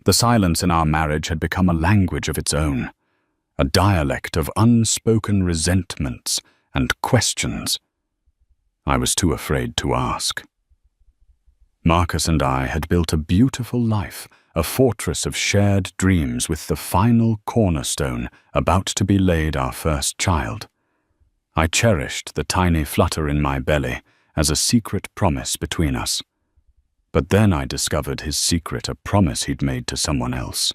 The silence in our marriage had become a language of its own, a dialect of unspoken resentments and questions. I was too afraid to ask. Marcus and I had built a beautiful life, a fortress of shared dreams with the final cornerstone about to be laid our first child. I cherished the tiny flutter in my belly as a secret promise between us. But then I discovered his secret, a promise he'd made to someone else.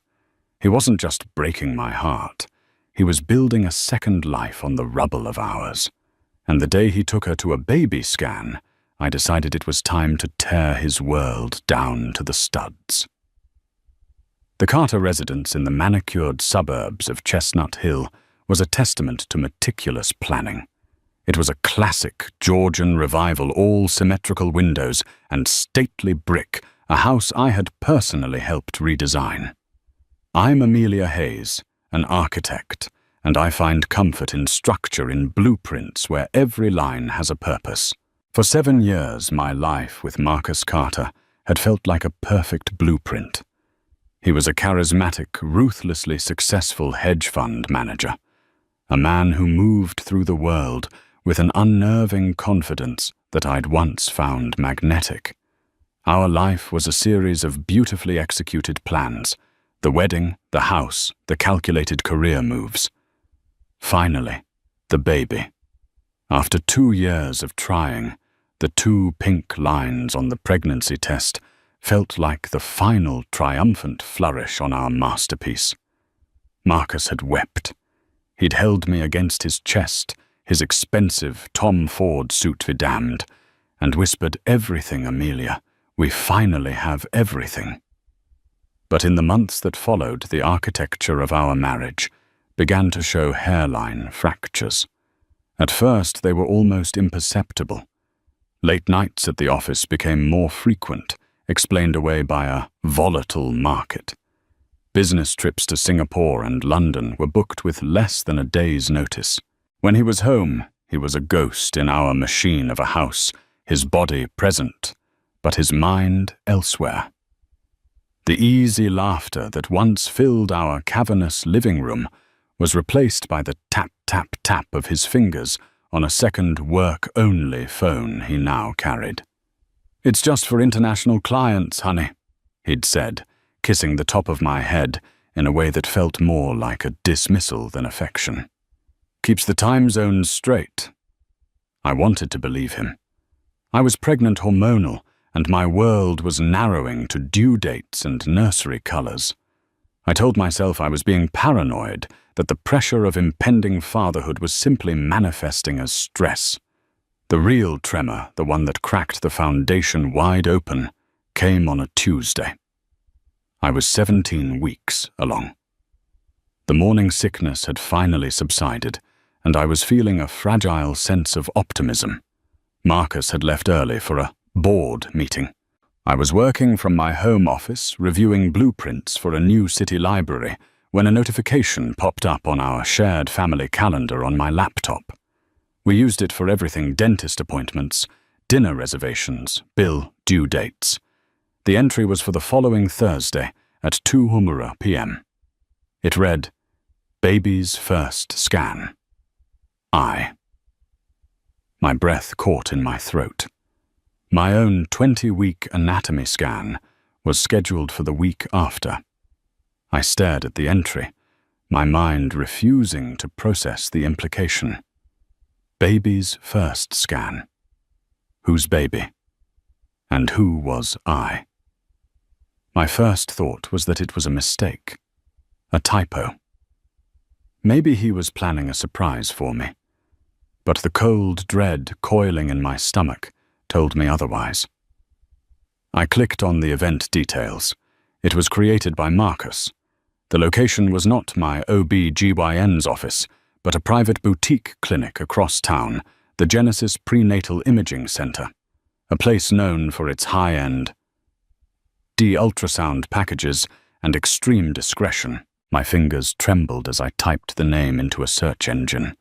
He wasn't just breaking my heart. He was building a second life on the rubble of ours. And the day he took her to a baby scan, I decided it was time to tear his world down to the studs. The Carter residence in the manicured suburbs of Chestnut Hill was a testament to meticulous planning. It was a classic Georgian revival, all symmetrical windows and stately brick, a house I had personally helped redesign. I'm Amelia Hayes, an architect, and I find comfort in structure, in blueprints where every line has a purpose. For 7 years, my life with Marcus Carter had felt like a perfect blueprint. He was a charismatic, ruthlessly successful hedge fund manager, a man who moved through the world with an unnerving confidence that I'd once found magnetic. Our life was a series of beautifully executed plans: the wedding, the house, the calculated career moves. Finally, the baby. After 2 years of trying, the 2 pink lines on the pregnancy test felt like the final triumphant flourish on our masterpiece. Marcus had wept. He'd held me against his chest, his expensive Tom Ford suit be damned, and whispered, "Everything, Amelia. We finally have everything." But in the months that followed, the architecture of our marriage began to show hairline fractures. At first, they were almost imperceptible. Late nights at the office became more frequent, explained away by a volatile market. Business trips to Singapore and London were booked with less than a day's notice. When he was home, he was a ghost in our machine of a house, his body present, but his mind elsewhere. The easy laughter that once filled our cavernous living room was replaced by the tap-tap-tap of his fingers on a second work-only phone he now carried. "It's just for international clients, honey," he'd said, kissing the top of my head in a way that felt more like a dismissal than affection. "Keeps the time zones straight." I wanted to believe him. I was pregnant hormonal, and my world was narrowing to due dates and nursery colors. I told myself I was being paranoid, that the pressure of impending fatherhood was simply manifesting as stress. The real tremor, the one that cracked the foundation wide open, came on a Tuesday. I was 17 weeks along. The morning sickness had finally subsided, and I was feeling a fragile sense of optimism. Marcus had left early for a board meeting. I was working from my home office, reviewing blueprints for a new city library, when a notification popped up on our shared family calendar on my laptop. We used it for everything: dentist appointments, dinner reservations, bill due dates. The entry was for the following Thursday at 2 p.m. It read, "Baby's first scan. I." My breath caught in my throat. My own 20-week anatomy scan was scheduled for the week after. I stared at the entry, my mind refusing to process the implication. Baby's first scan. Whose baby? And who was I? My first thought was that it was a mistake, a typo. Maybe he was planning a surprise for me, but the cold dread coiling in my stomach told me otherwise. I clicked on the event details. It was created by Marcus. The location was not my OB-GYN's office, but a private boutique clinic across town, the Genesis Prenatal Imaging Center, a place known for its high-end ultrasound packages and extreme discretion. My fingers trembled as I typed the name into a search engine.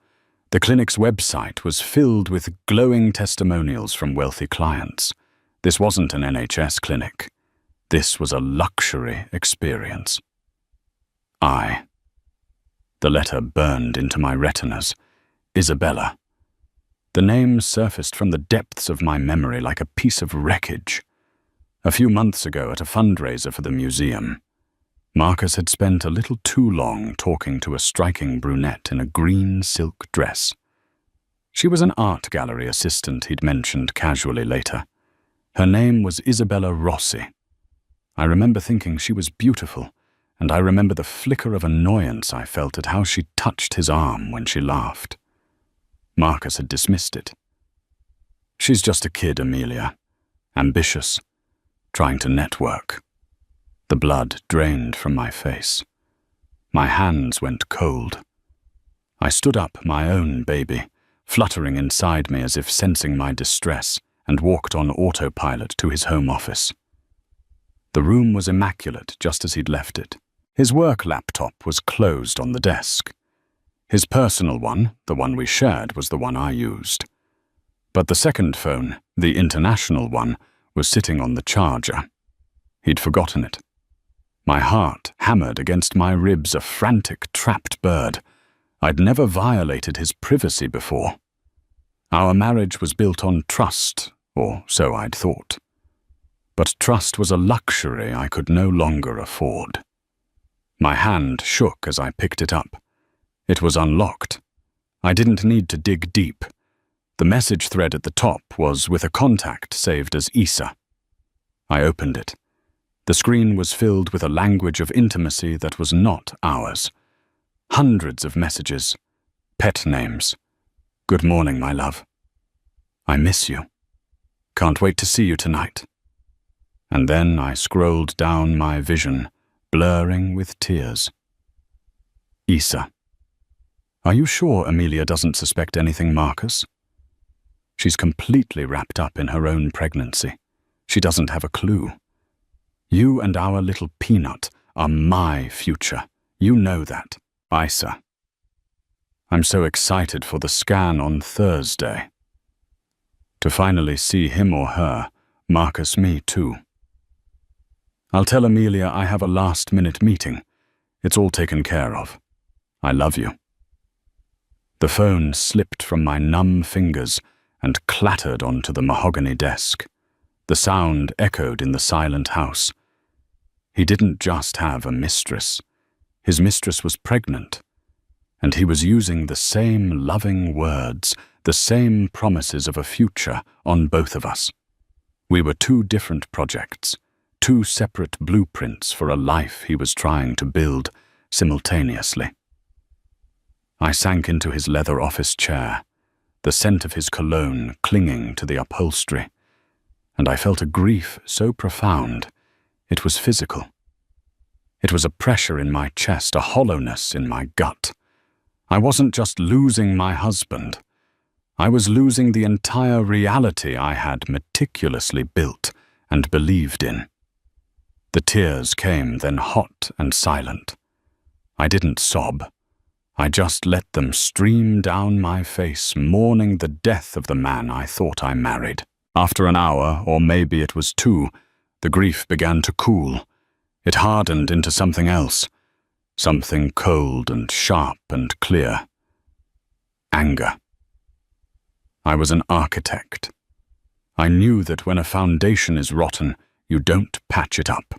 The clinic's website was filled with glowing testimonials from wealthy clients. This wasn't an NHS clinic. This was a luxury experience. The letter burned into my retinas. Isabella. The name surfaced from the depths of my memory like a piece of wreckage. A few months ago at a fundraiser for the museum, Marcus had spent a little too long talking to a striking brunette in a green silk dress. She was an art gallery assistant he'd mentioned casually later. Her name was Isabella Rossi. I remember thinking she was beautiful, and I remember the flicker of annoyance I felt at how she touched his arm when she laughed. Marcus had dismissed it. She's just a kid, Amelia. Ambitious. Trying to network. The blood drained from my face. My hands went cold. I stood up my own baby, fluttering inside me as if sensing my distress, and walked on autopilot to his home office. The room was immaculate, just as he'd left it. His work laptop was closed on the desk. His personal one, the one we shared, was the one I used. But the second phone, the international one, was sitting on the charger. He'd forgotten it. My heart hammered against my ribs, a frantic, trapped bird. I'd never violated his privacy before. Our marriage was built on trust, or so I'd thought. But trust was a luxury I could no longer afford. My hand shook as I picked it up. It was unlocked. I didn't need to dig deep. The message thread at the top was with a contact saved as Isa. I opened it. The screen was filled with a language of intimacy that was not ours. Hundreds of messages. Pet names. Good morning, my love. I miss you. Can't wait to see you tonight. And then I scrolled down my vision, blurring with tears. Isa. Are you sure Amelia doesn't suspect anything, Marcus? She's completely wrapped up in her own pregnancy. She doesn't have a clue. You and our little peanut are my future. You know that. Isa. I'm so excited for the scan on Thursday. To finally see him or her, Marcus me too. I'll tell Amelia I have a last-minute meeting. It's all taken care of. I love you. The phone slipped from my numb fingers and clattered onto the mahogany desk. The sound echoed in the silent house. He didn't just have a mistress. His mistress was pregnant, and he was using the same loving words, the same promises of a future on both of us. We were two different projects, two separate blueprints for a life he was trying to build simultaneously. I sank into his leather office chair, the scent of his cologne clinging to the upholstery, and I felt a grief so profound it was physical. It was a pressure in my chest, a hollowness in my gut. I wasn't just losing my husband. I was losing the entire reality I had meticulously built and believed in. The tears came, then hot and silent. I didn't sob. I just let them stream down my face, mourning the death of the man I thought I married. After an hour, or maybe it was 2, the grief began to cool. It hardened into something else, something cold and sharp and clear. Anger. I was an architect. I knew that when a foundation is rotten, you don't patch it up.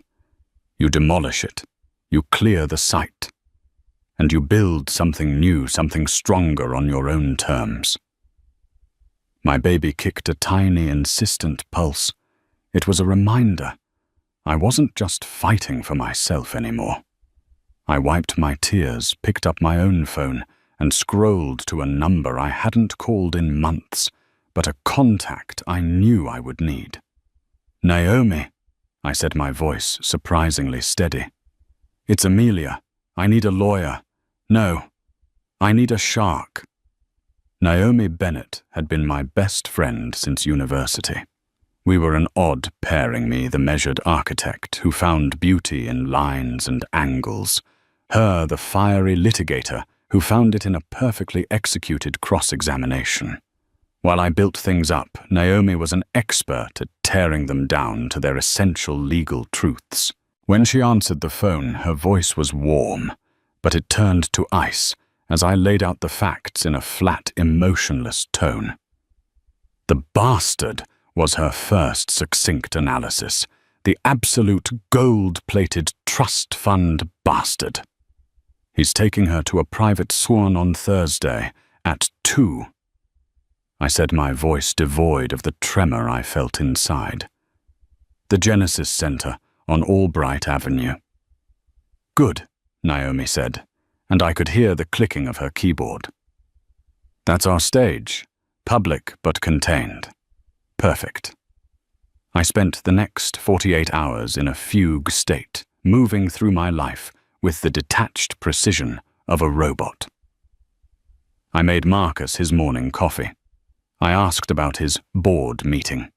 You demolish it. You clear the site. And you build something new, something stronger on your own terms. My baby kicked a tiny, insistent pulse. It was a reminder. I wasn't just fighting for myself anymore. I wiped my tears, picked up my own phone, and scrolled to a number I hadn't called in months, but a contact I knew I would need. Naomi, I said, my voice surprisingly steady. It's Amelia. I need a lawyer. No, I need a shark. Naomi Bennett had been my best friend since university. We were an odd pairing, me, the measured architect who found beauty in lines and angles, her, the fiery litigator who found it in a perfectly executed cross-examination. While I built things up, Naomi was an expert at tearing them down to their essential legal truths. When she answered the phone, her voice was warm, but it turned to ice as I laid out the facts in a flat, emotionless tone. The bastard was her first succinct analysis. The absolute gold-plated trust fund bastard. He's taking her to a private swan on Thursday at 2. I said, my voice devoid of the tremor I felt inside. The Genesis Center on Albright Avenue. Good, Naomi said, and I could hear the clicking of her keyboard. That's our stage, public but contained. Perfect. I spent the next 48 hours in a fugue state, moving through my life with the detached precision of a robot. I made Marcus his morning coffee. I asked about his board meeting,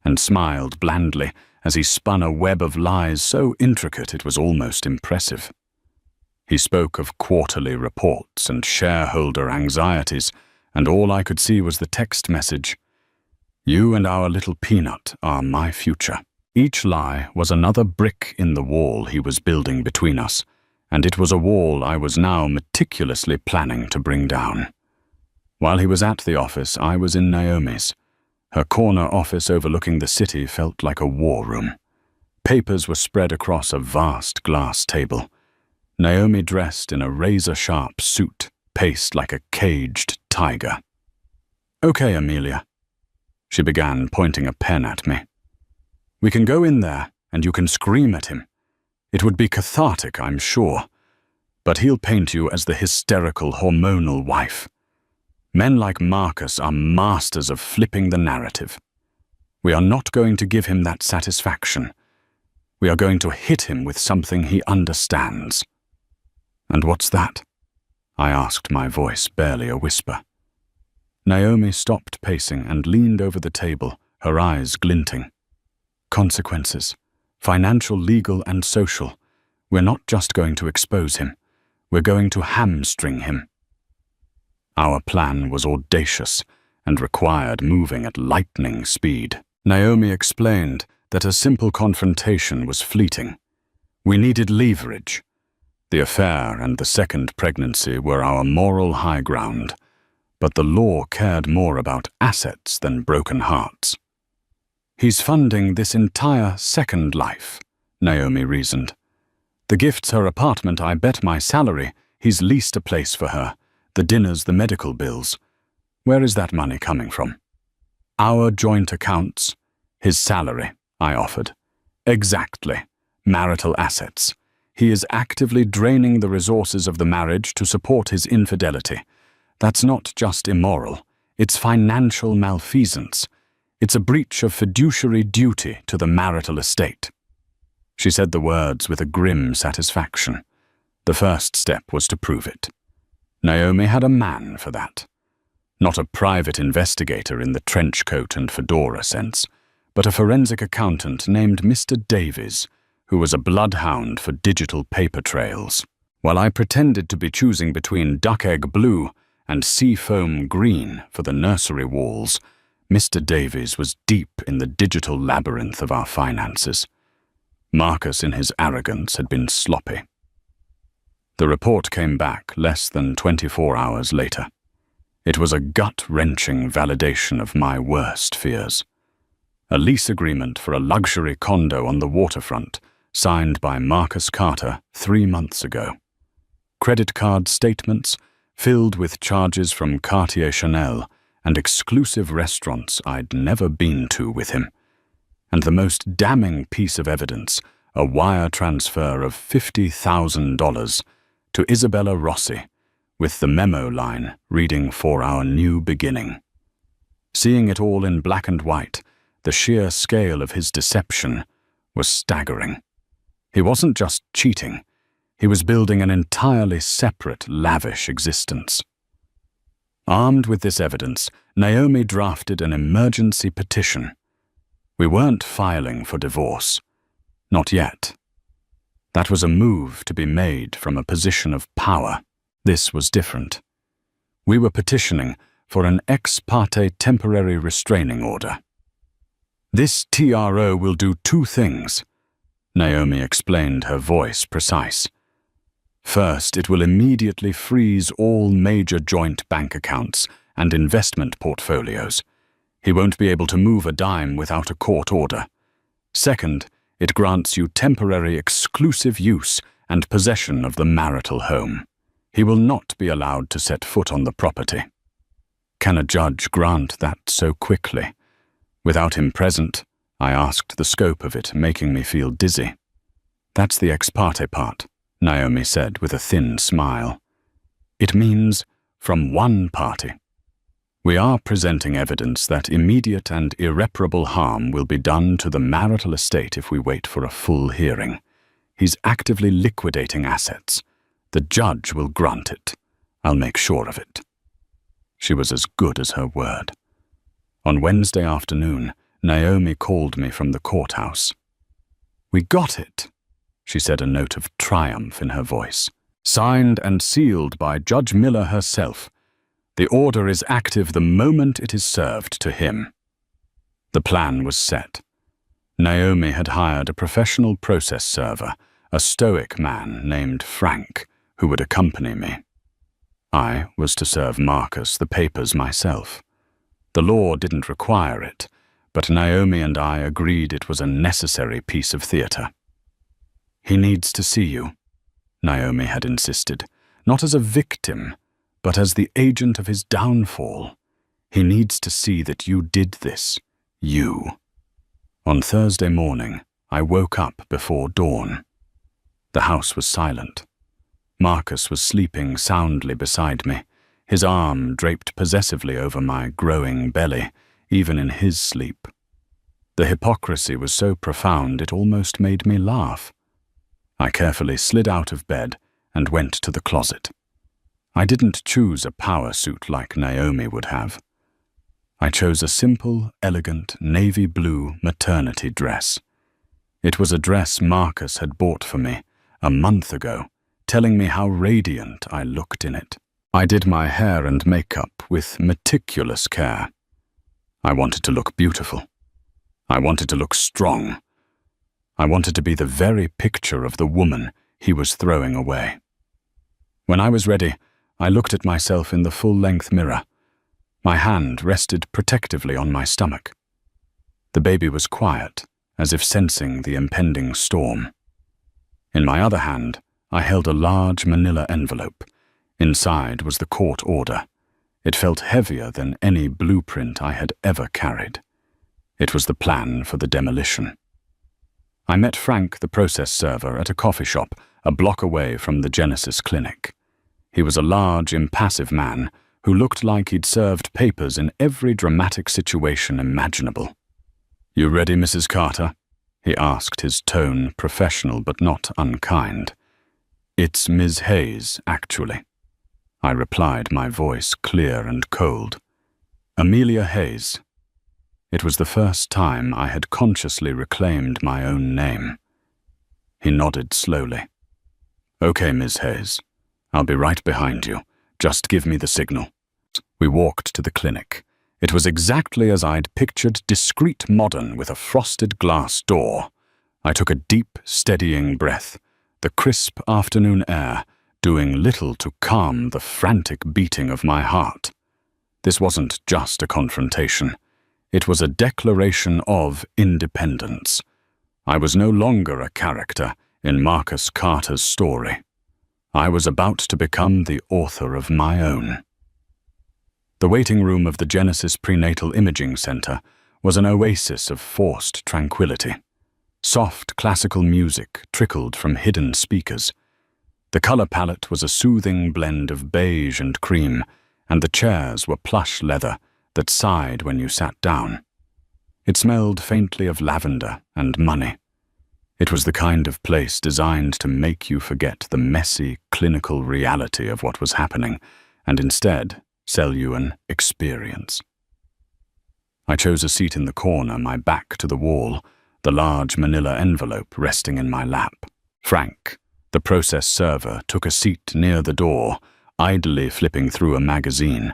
and smiled blandly as he spun a web of lies so intricate it was almost impressive. He spoke of quarterly reports and shareholder anxieties, and all I could see was the text message, "You and our little peanut are my future." Each lie was another brick in the wall he was building between us, and it was a wall I was now meticulously planning to bring down. While he was at the office, I was in Naomi's. Her corner office overlooking the city felt like a war room. Papers were spread across a vast glass table. Naomi dressed in a razor-sharp suit, paced like a caged tiger. "Okay, Amelia," she began, pointing a pen at me. "We can go in there, and you can scream at him. It would be cathartic, I'm sure. But he'll paint you as the hysterical, hormonal wife. Men like Marcus are masters of flipping the narrative. We are not going to give him that satisfaction. We are going to hit him with something he understands." "And what's that?" I asked, my voice barely a whisper. Naomi stopped pacing and leaned over the table, her eyes glinting. "Consequences. Financial, legal, and social. We're not just going to expose him. We're going to hamstring him." Our plan was audacious and required moving at lightning speed. Naomi explained that a simple confrontation was fleeting. We needed leverage. The affair and the second pregnancy were our moral high ground, but the law cared more about assets than broken hearts. "He's funding this entire second life," Naomi reasoned. "The gift's her apartment, I bet my salary. He's leased a place for her. The dinners, the medical bills. Where is that money coming from?" "Our joint accounts. His salary," I offered. "Exactly. Marital assets. He is actively draining the resources of the marriage to support his infidelity. That's not just immoral. It's financial malfeasance. It's a breach of fiduciary duty to the marital estate." She said the words with a grim satisfaction. The first step was to prove it. Naomi had a man for that. Not a private investigator in the trench coat and fedora sense, but a forensic accountant named Mr. Davies, who was a bloodhound for digital paper trails. While I pretended to be choosing between duck egg blue and seafoam green for the nursery walls, Mr. Davies was deep in the digital labyrinth of our finances. Marcus, in his arrogance, had been sloppy. The report came back less than 24 hours later. It was a gut-wrenching validation of my worst fears. A lease agreement for a luxury condo on the waterfront, signed by Marcus Carter 3 months ago. Credit card statements filled with charges from Cartier Chanel and exclusive restaurants I'd never been to with him. And the most damning piece of evidence, a wire transfer of $50,000 to Isabella Rossi, with the memo line reading "For our new beginning." Seeing it all in black and white, the sheer scale of his deception was staggering. He wasn't just cheating, he was building an entirely separate, lavish existence. Armed with this evidence, Naomi drafted an emergency petition. We weren't filing for divorce. Not yet. That was a move to be made from a position of power. This was different. We were petitioning for an ex parte temporary restraining order. This TRO will do two things, Naomi explained, her voice precise. First, it will immediately freeze all major joint bank accounts and investment portfolios. He won't be able to move a dime without a court order. Second, it grants you temporary exclusive use and possession of the marital home. He will not be allowed to set foot on the property. Can a judge grant that so quickly? Without him present, I asked the scope of it, making me feel dizzy. That's the ex parte part, Naomi said with a thin smile. It means from one party. We are presenting evidence that immediate and irreparable harm will be done to the marital estate if we wait for a full hearing. He's actively liquidating assets. The judge will grant it. I'll make sure of it. She was as good as her word. On Wednesday afternoon, Naomi called me from the courthouse. "We got it," she said, a note of triumph in her voice. "Signed and sealed by Judge Miller herself. The order is active the moment it is served to him." The plan was set. Naomi had hired a professional process server, a stoic man named Frank, who would accompany me. I was to serve Marcus the papers myself. The law didn't require it, but Naomi and I agreed it was a necessary piece of theater. "He needs to see you," Naomi had insisted, "not as a victim, but as the agent of his downfall. He needs to see that you did this, you." On Thursday morning, I woke up before dawn. The house was silent. Marcus was sleeping soundly beside me, his arm draped possessively over my growing belly, even in his sleep. The hypocrisy was so profound it almost made me laugh. I carefully slid out of bed and went to the closet. I didn't choose a power suit like Naomi would have. I chose a simple, elegant, navy blue maternity dress. It was a dress Marcus had bought for me a month ago, telling me how radiant I looked in it. I did my hair and makeup with meticulous care. I wanted to look beautiful. I wanted to look strong. I wanted to be the very picture of the woman he was throwing away. When I was ready, I looked at myself in the full-length mirror. My hand rested protectively on my stomach. The baby was quiet, as if sensing the impending storm. In my other hand, I held a large manila envelope. Inside was the court order. It felt heavier than any blueprint I had ever carried. It was the plan for the demolition. I met Frank, the process server, at a coffee shop a block away from the Genesis clinic. He was a large, impassive man who looked like he'd served papers in every dramatic situation imaginable. "You ready, Mrs. Carter?" he asked, his tone professional but not unkind. "It's Ms. Hayes, actually," I replied, my voice clear and cold. "Amelia Hayes." It was the first time I had consciously reclaimed my own name. He nodded slowly. "Okay, Ms. Hayes. I'll be right behind you. Just give me the signal." We walked to the clinic. It was exactly as I'd pictured, discreet, modern, with a frosted glass door. I took a deep, steadying breath, the crisp afternoon air doing little to calm the frantic beating of my heart. This wasn't just a confrontation. It was a declaration of independence. I was no longer a character in Marcus Carter's story. I was about to become the author of my own. The waiting room of the Genesis Prenatal Imaging Center was an oasis of forced tranquility. Soft classical music trickled from hidden speakers. The color palette was a soothing blend of beige and cream, and the chairs were plush leather that sighed when you sat down. It smelled faintly of lavender and money. It was the kind of place designed to make you forget the messy, clinical reality of what was happening, and instead sell you an experience. I chose a seat in the corner, my back to the wall, the large manila envelope resting in my lap. Frank, the process server, took a seat near the door, idly flipping through a magazine.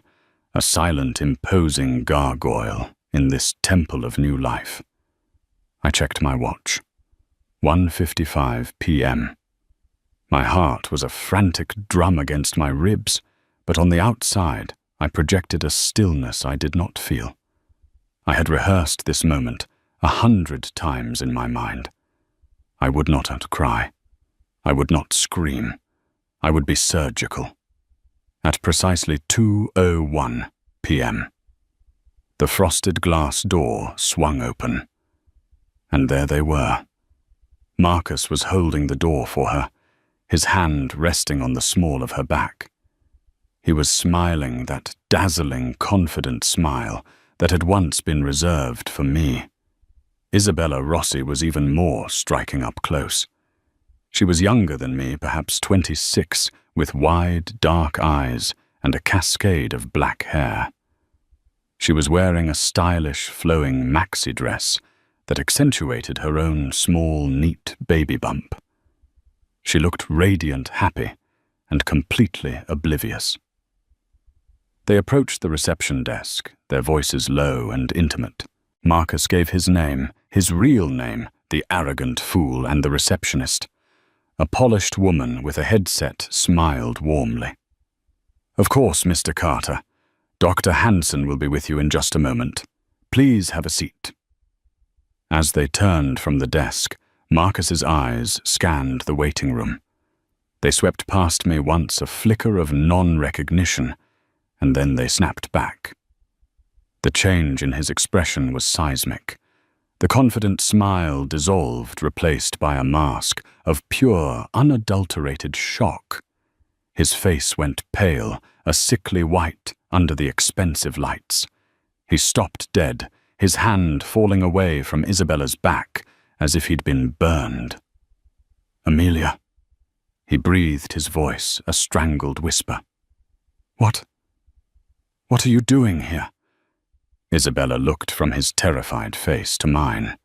a silent, imposing gargoyle in this temple of new life. I checked my watch. 1:55 p.m. My heart was a frantic drum against my ribs, but on the outside I projected a stillness I did not feel. I had rehearsed this moment 100 times in my mind. I would not cry. I would not scream. I would be surgical. At precisely 2:01 p.m., the frosted glass door swung open. And there they were. Marcus was holding the door for her, his hand resting on the small of her back. He was smiling that dazzling, confident smile that had once been reserved for me. Isabella Rossi was even more striking up close. She was younger than me, perhaps 26, with wide, dark eyes and a cascade of black hair. She was wearing a stylish, flowing maxi dress that accentuated her own small, neat baby bump. She looked radiant, happy, and completely oblivious. They approached the reception desk, their voices low and intimate. Marcus gave his name, his real name, the arrogant fool, and the receptionist. A polished woman with a headset smiled warmly. "Of course, Mr. Carter. Dr. Hanson will be with you in just a moment. Please have a seat." As they turned from the desk, Marcus's eyes scanned the waiting room. They swept past me once, a flicker of non-recognition, and then they snapped back. The change in his expression was seismic. The confident smile dissolved, replaced by a mask of pure, unadulterated shock. His face went pale, a sickly white under the expensive lights. He stopped dead, his hand falling away from Isabella's back as if he'd been burned. "Amelia." He breathed, his voice a strangled whisper. What are you doing here?" Isabella looked from his terrified face to mine.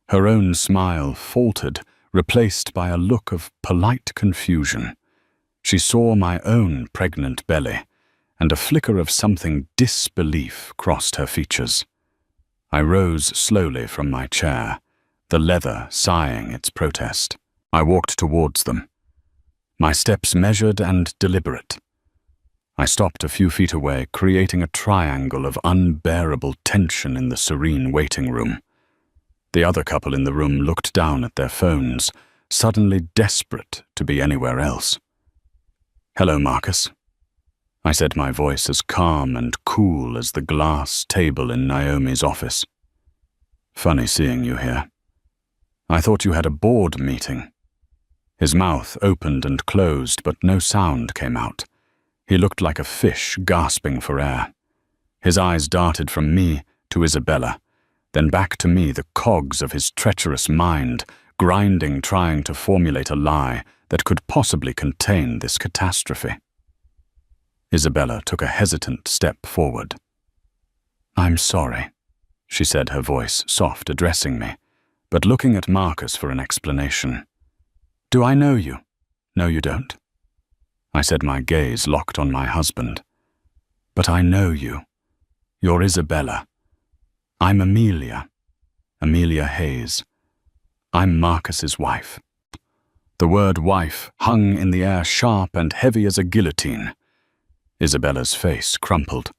Her own smile faltered, replaced by a look of polite confusion. She saw my own pregnant belly, and a flicker of something disbelief crossed her features. I rose slowly from my chair, the leather sighing its protest. I walked towards them, my steps measured and deliberate. I stopped a few feet away, creating a triangle of unbearable tension in the serene waiting room. The other couple in the room looked down at their phones, suddenly desperate to be anywhere else. "Hello, Marcus." I said, my voice as calm and cool as the glass table in Naomi's office. "Funny seeing you here. I thought you had a board meeting." His mouth opened and closed, but no sound came out. He looked like a fish gasping for air. His eyes darted from me to Isabella, then back to me, the cogs of his treacherous mind, grinding, trying to formulate a lie that could possibly contain this catastrophe. Isabella took a hesitant step forward. "I'm sorry," she said, her voice soft, addressing me, but looking at Marcus for an explanation. "Do I know you?" "No, you don't." I said, my gaze locked on my husband. "But I know you. You're Isabella. I'm Amelia. Amelia Hayes. I'm Marcus's wife." The word wife hung in the air sharp and heavy as a guillotine. Isabella's face crumpled.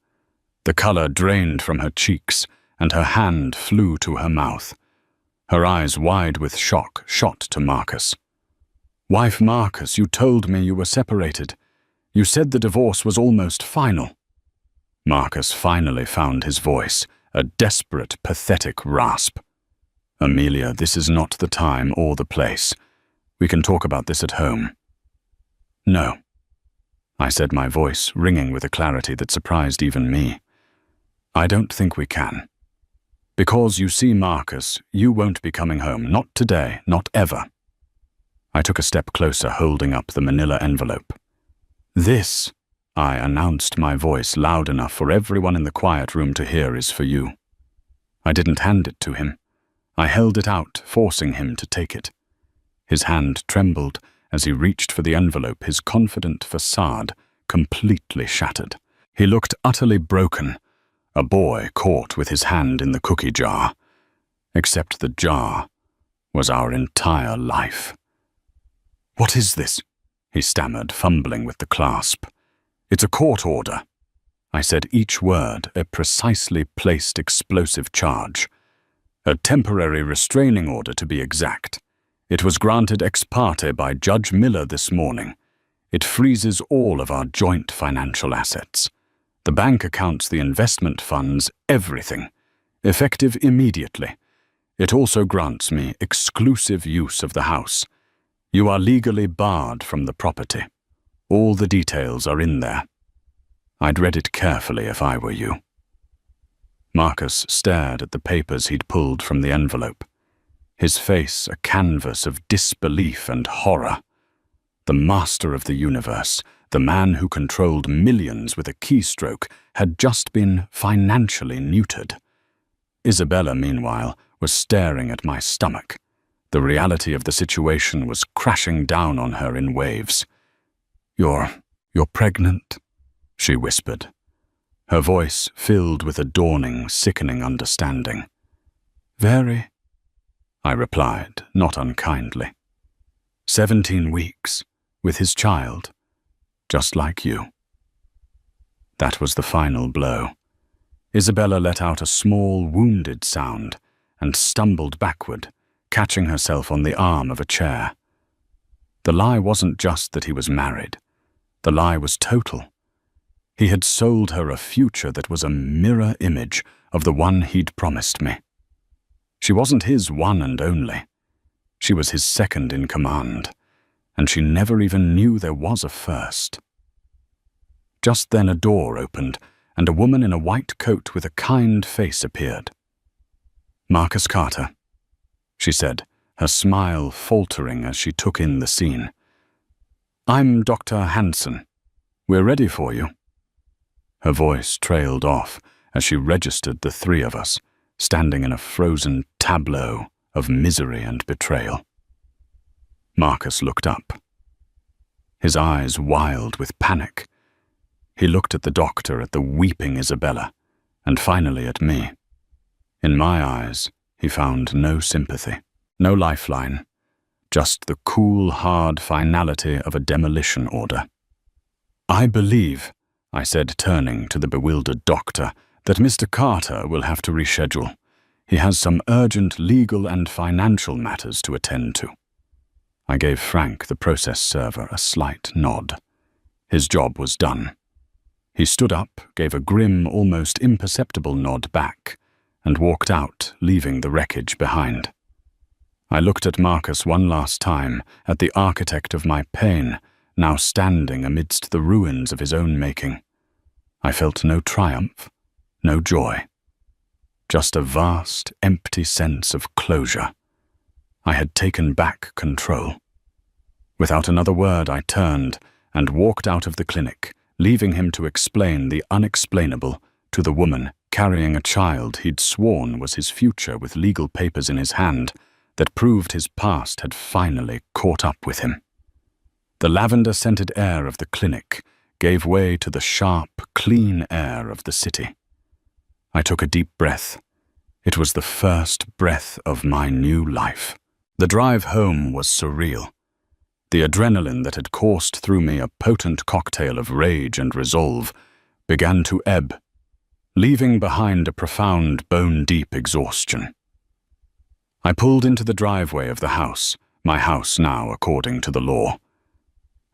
The color drained from her cheeks, and her hand flew to her mouth. Her eyes, wide with shock, shot to Marcus. "Wife Marcus, you told me you were separated. You said the divorce was almost final." Marcus finally found his voice, a desperate, pathetic rasp. "Amelia, this is not the time or the place. We can talk about this at home." "No," I said, my voice ringing with a clarity that surprised even me. "I don't think we can. Because you see, Marcus, you won't be coming home, not today, not ever." I took a step closer, holding up the manila envelope. "This," I announced, my voice loud enough for everyone in the quiet room to hear, "is for you." I didn't hand it to him. I held it out, forcing him to take it. His hand trembled as he reached for the envelope, his confident facade completely shattered. He looked utterly broken, a boy caught with his hand in the cookie jar, except the jar was our entire life. "What is this?" he stammered, fumbling with the clasp. "It's a court order." I said each word a precisely placed explosive charge. "A temporary restraining order, to be exact. It was granted ex parte by Judge Miller this morning. It freezes all of our joint financial assets. The bank accounts, the investment funds, everything, effective immediately. It also grants me exclusive use of the house. You are legally barred from the property. All the details are in there." I'd read it carefully if I were you. Marcus stared at the papers he'd pulled from the envelope, his face a canvas of disbelief and horror. The master of the universe, the man who controlled millions with a keystroke, had just been financially neutered. Isabella, meanwhile, was staring at my stomach. The reality of the situation was crashing down on her in waves. You're pregnant?" she whispered, her voice filled with a dawning, sickening understanding. "Very," I replied, not unkindly. 17 weeks, with his child, just like you." That was the final blow. Isabella let out a small, wounded sound and stumbled backward, catching herself on the arm of a chair. The lie wasn't just that he was married. The lie was total. He had sold her a future that was a mirror image of the one he'd promised me. She wasn't his one and only. She was his second in command, and she never even knew there was a first. Just then a door opened, and a woman in a white coat with a kind face appeared. "Marcus Carter," she said, her smile faltering as she took in the scene. "I'm Dr. Hanson. We're ready for you." Her voice trailed off as she registered the three of us, standing in a frozen tableau of misery and betrayal. Marcus looked up, his eyes wild with panic. He looked at the doctor, at the weeping Isabella, and finally at me. In my eyes, he found no sympathy, no lifeline, just the cool, hard finality of a demolition order. "I believe," I said, turning to the bewildered doctor, "that Mr. Carter will have to reschedule. He has some urgent legal and financial matters to attend to." I gave Frank, the process server, a slight nod. His job was done. He stood up, gave a grim, almost imperceptible nod back, and walked out, leaving the wreckage behind. I looked at Marcus one last time, at the architect of my pain, now standing amidst the ruins of his own making. I felt no triumph, no joy, just a vast, empty sense of closure. I had taken back control. Without another word, I turned and walked out of the clinic, leaving him to explain the unexplainable to the woman carrying a child he'd sworn was his future, with legal papers in his hand that proved his past had finally caught up with him. The lavender-scented air of the clinic gave way to the sharp, clean air of the city. I took a deep breath. It was the first breath of my new life. The drive home was surreal. The adrenaline that had coursed through me, a potent cocktail of rage and resolve, began to ebb, leaving behind a profound, bone-deep exhaustion. I pulled into the driveway of the house, my house now according to the law.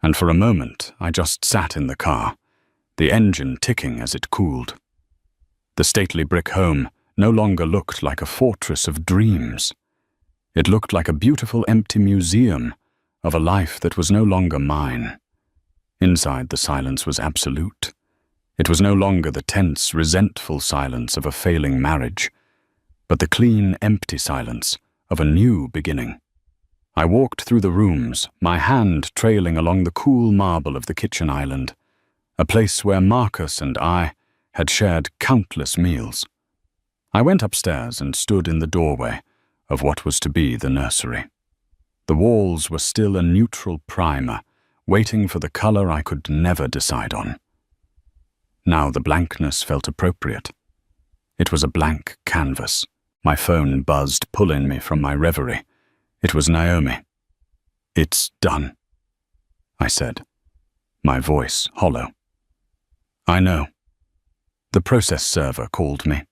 And for a moment, I just sat in the car, the engine ticking as it cooled. The stately brick home no longer looked like a fortress of dreams. It looked like a beautiful empty museum of a life that was no longer mine. Inside, the silence was absolute. It was no longer the tense, resentful silence of a failing marriage, but the clean, empty silence of a new beginning. I walked through the rooms, my hand trailing along the cool marble of the kitchen island, a place where Marcus and I had shared countless meals. I went upstairs and stood in the doorway of what was to be the nursery. The walls were still a neutral primer, waiting for the color I could never decide on. Now the blankness felt appropriate. It was a blank canvas. My phone buzzed, pulling me from my reverie. It was Naomi. "It's done," I said, my voice hollow. "I know." The process server called me.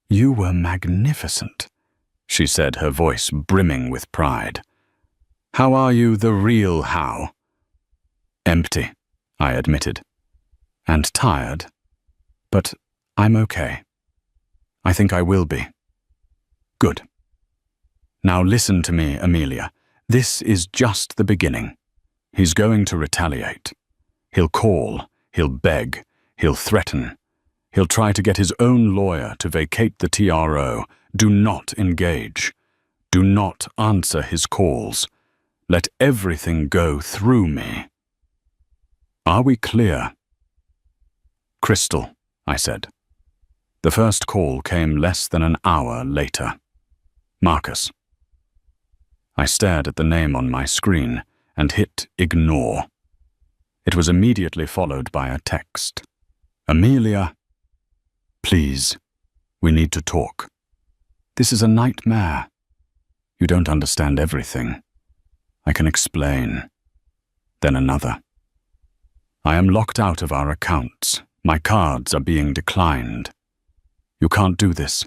"You were magnificent," she said, her voice brimming with pride. "How are you, the real how?" "Empty," I admitted. "And tired. But I'm okay. I think I will be." "Good. Now listen to me, Amelia. This is just the beginning. He's going to retaliate. He'll call, he'll beg, he'll threaten. He'll try to get his own lawyer to vacate the TRO. Do not engage. Do not answer his calls. Let everything go through me. Are we clear?" "Crystal," I said. The first call came less than an hour later. "Marcus." I stared at the name on my screen and hit ignore. It was immediately followed by a text. "Amelia, please, we need to talk. This is a nightmare. You don't understand everything. I can explain." Then another. "I am locked out of our accounts. My cards are being declined. You can't do this.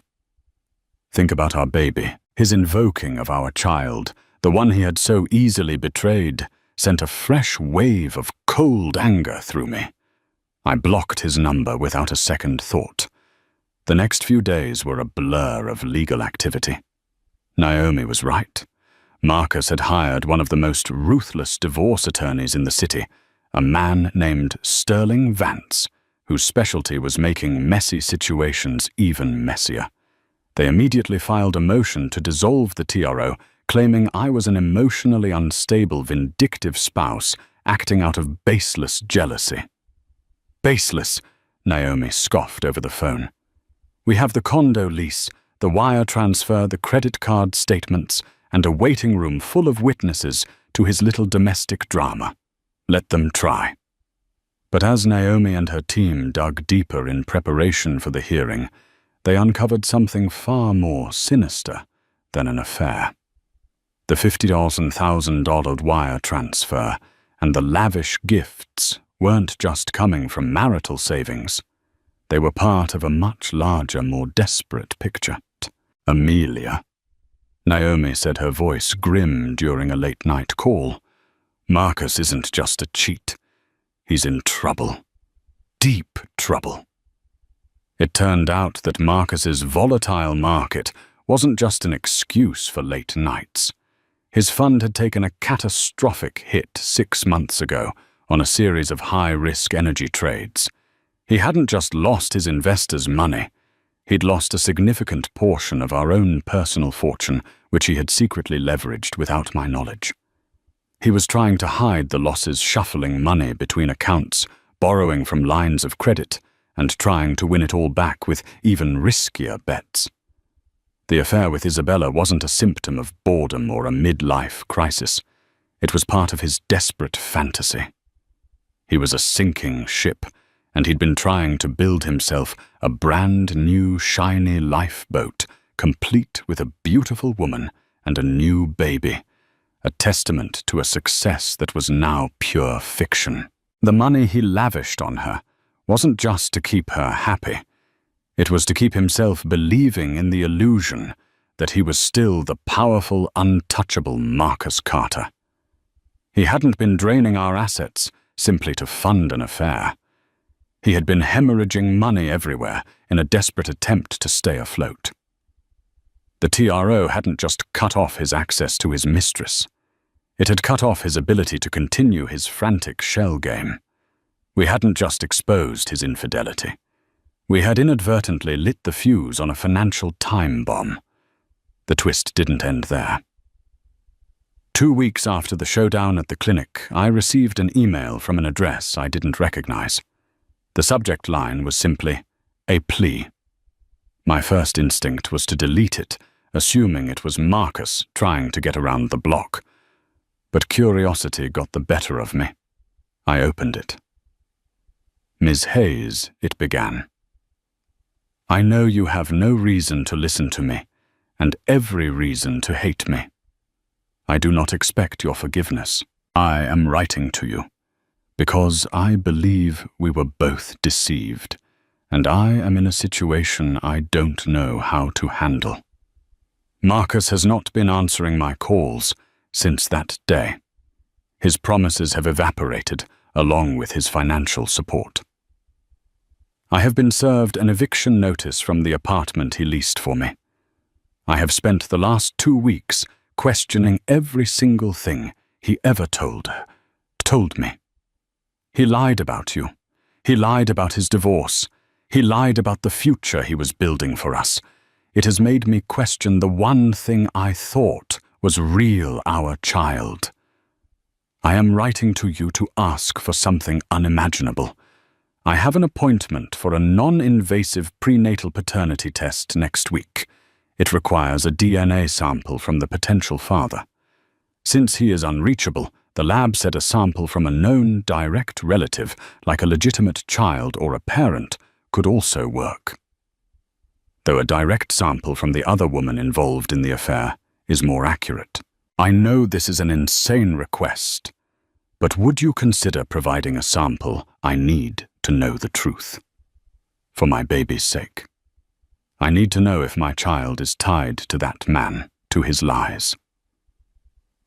Think about our baby. His invoking of our child, the one he had so easily betrayed, sent a fresh wave of cold anger through me. I blocked his number without a second thought. The next few days were a blur of legal activity. Naomi was right. Marcus had hired one of the most ruthless divorce attorneys in the city, a man named Sterling Vance, whose specialty was making messy situations even messier. They immediately filed a motion to dissolve the TRO, claiming I was an emotionally unstable, vindictive spouse acting out of baseless jealousy. "Baseless," Naomi scoffed over the phone. "We have the condo lease, the wire transfer, the credit card statements, and a waiting room full of witnesses to his little domestic drama. Let them try." But as Naomi and her team dug deeper in preparation for the hearing, they uncovered something far more sinister than an affair. The $50,000 wire transfer and the lavish gifts weren't just coming from marital savings. They were part of a much larger, more desperate picture. "Amelia," Naomi said, her voice grim during a late-night call. "Marcus isn't just a cheat. He's in trouble. Deep trouble." It turned out that Marcus's volatile market wasn't just an excuse for late nights. His fund had taken a catastrophic hit 6 months ago on a series of high-risk energy trades. He hadn't just lost his investors' money. He'd lost a significant portion of our own personal fortune, which he had secretly leveraged without my knowledge. He was trying to hide the losses, shuffling money between accounts, borrowing from lines of credit, and trying to win it all back with even riskier bets. The affair with Isabella wasn't a symptom of boredom or a midlife crisis. It was part of his desperate fantasy. He was a sinking ship, and he'd been trying to build himself a brand new, shiny lifeboat, complete with a beautiful woman and a new baby, a testament to a success that was now pure fiction. The money he lavished on her wasn't just to keep her happy. It was to keep himself believing in the illusion that he was still the powerful, untouchable Marcus Carter. He hadn't been draining our assets simply to fund an affair. He had been hemorrhaging money everywhere in a desperate attempt to stay afloat. The TRO hadn't just cut off his access to his mistress. It had cut off his ability to continue his frantic shell game. We hadn't just exposed his infidelity. We had inadvertently lit the fuse on a financial time bomb. The twist didn't end there. 2 weeks after the showdown at the clinic, I received an email from an address I didn't recognize. The subject line was simply, "A plea." My first instinct was to delete it, assuming it was Marcus trying to get around the block. But curiosity got the better of me. I opened it. "Ms. Hayes," it began, "I know you have no reason to listen to me, and every reason to hate me. I do not expect your forgiveness. I am writing to you because I believe we were both deceived, and I am in a situation I don't know how to handle. Marcus has not been answering my calls since that day. His promises have evaporated, along with his financial support. I have been served an eviction notice from the apartment he leased for me. I have spent the last 2 weeks questioning every single thing he ever told me. He lied about you. He lied about his divorce. He lied about the future he was building for us. It has made me question the one thing I thought was real, our child. I am writing to you to ask for something unimaginable. I have an appointment for a non-invasive prenatal paternity test next week. It requires a DNA sample from the potential father. Since he is unreachable, the lab said a sample from a known direct relative, like a legitimate child or a parent, could also work. Though a direct sample from the other woman involved in the affair is more accurate. I know this is an insane request, but would you consider providing a sample I need to know the truth? For my baby's sake. I need to know if my child is tied to that man, to his lies.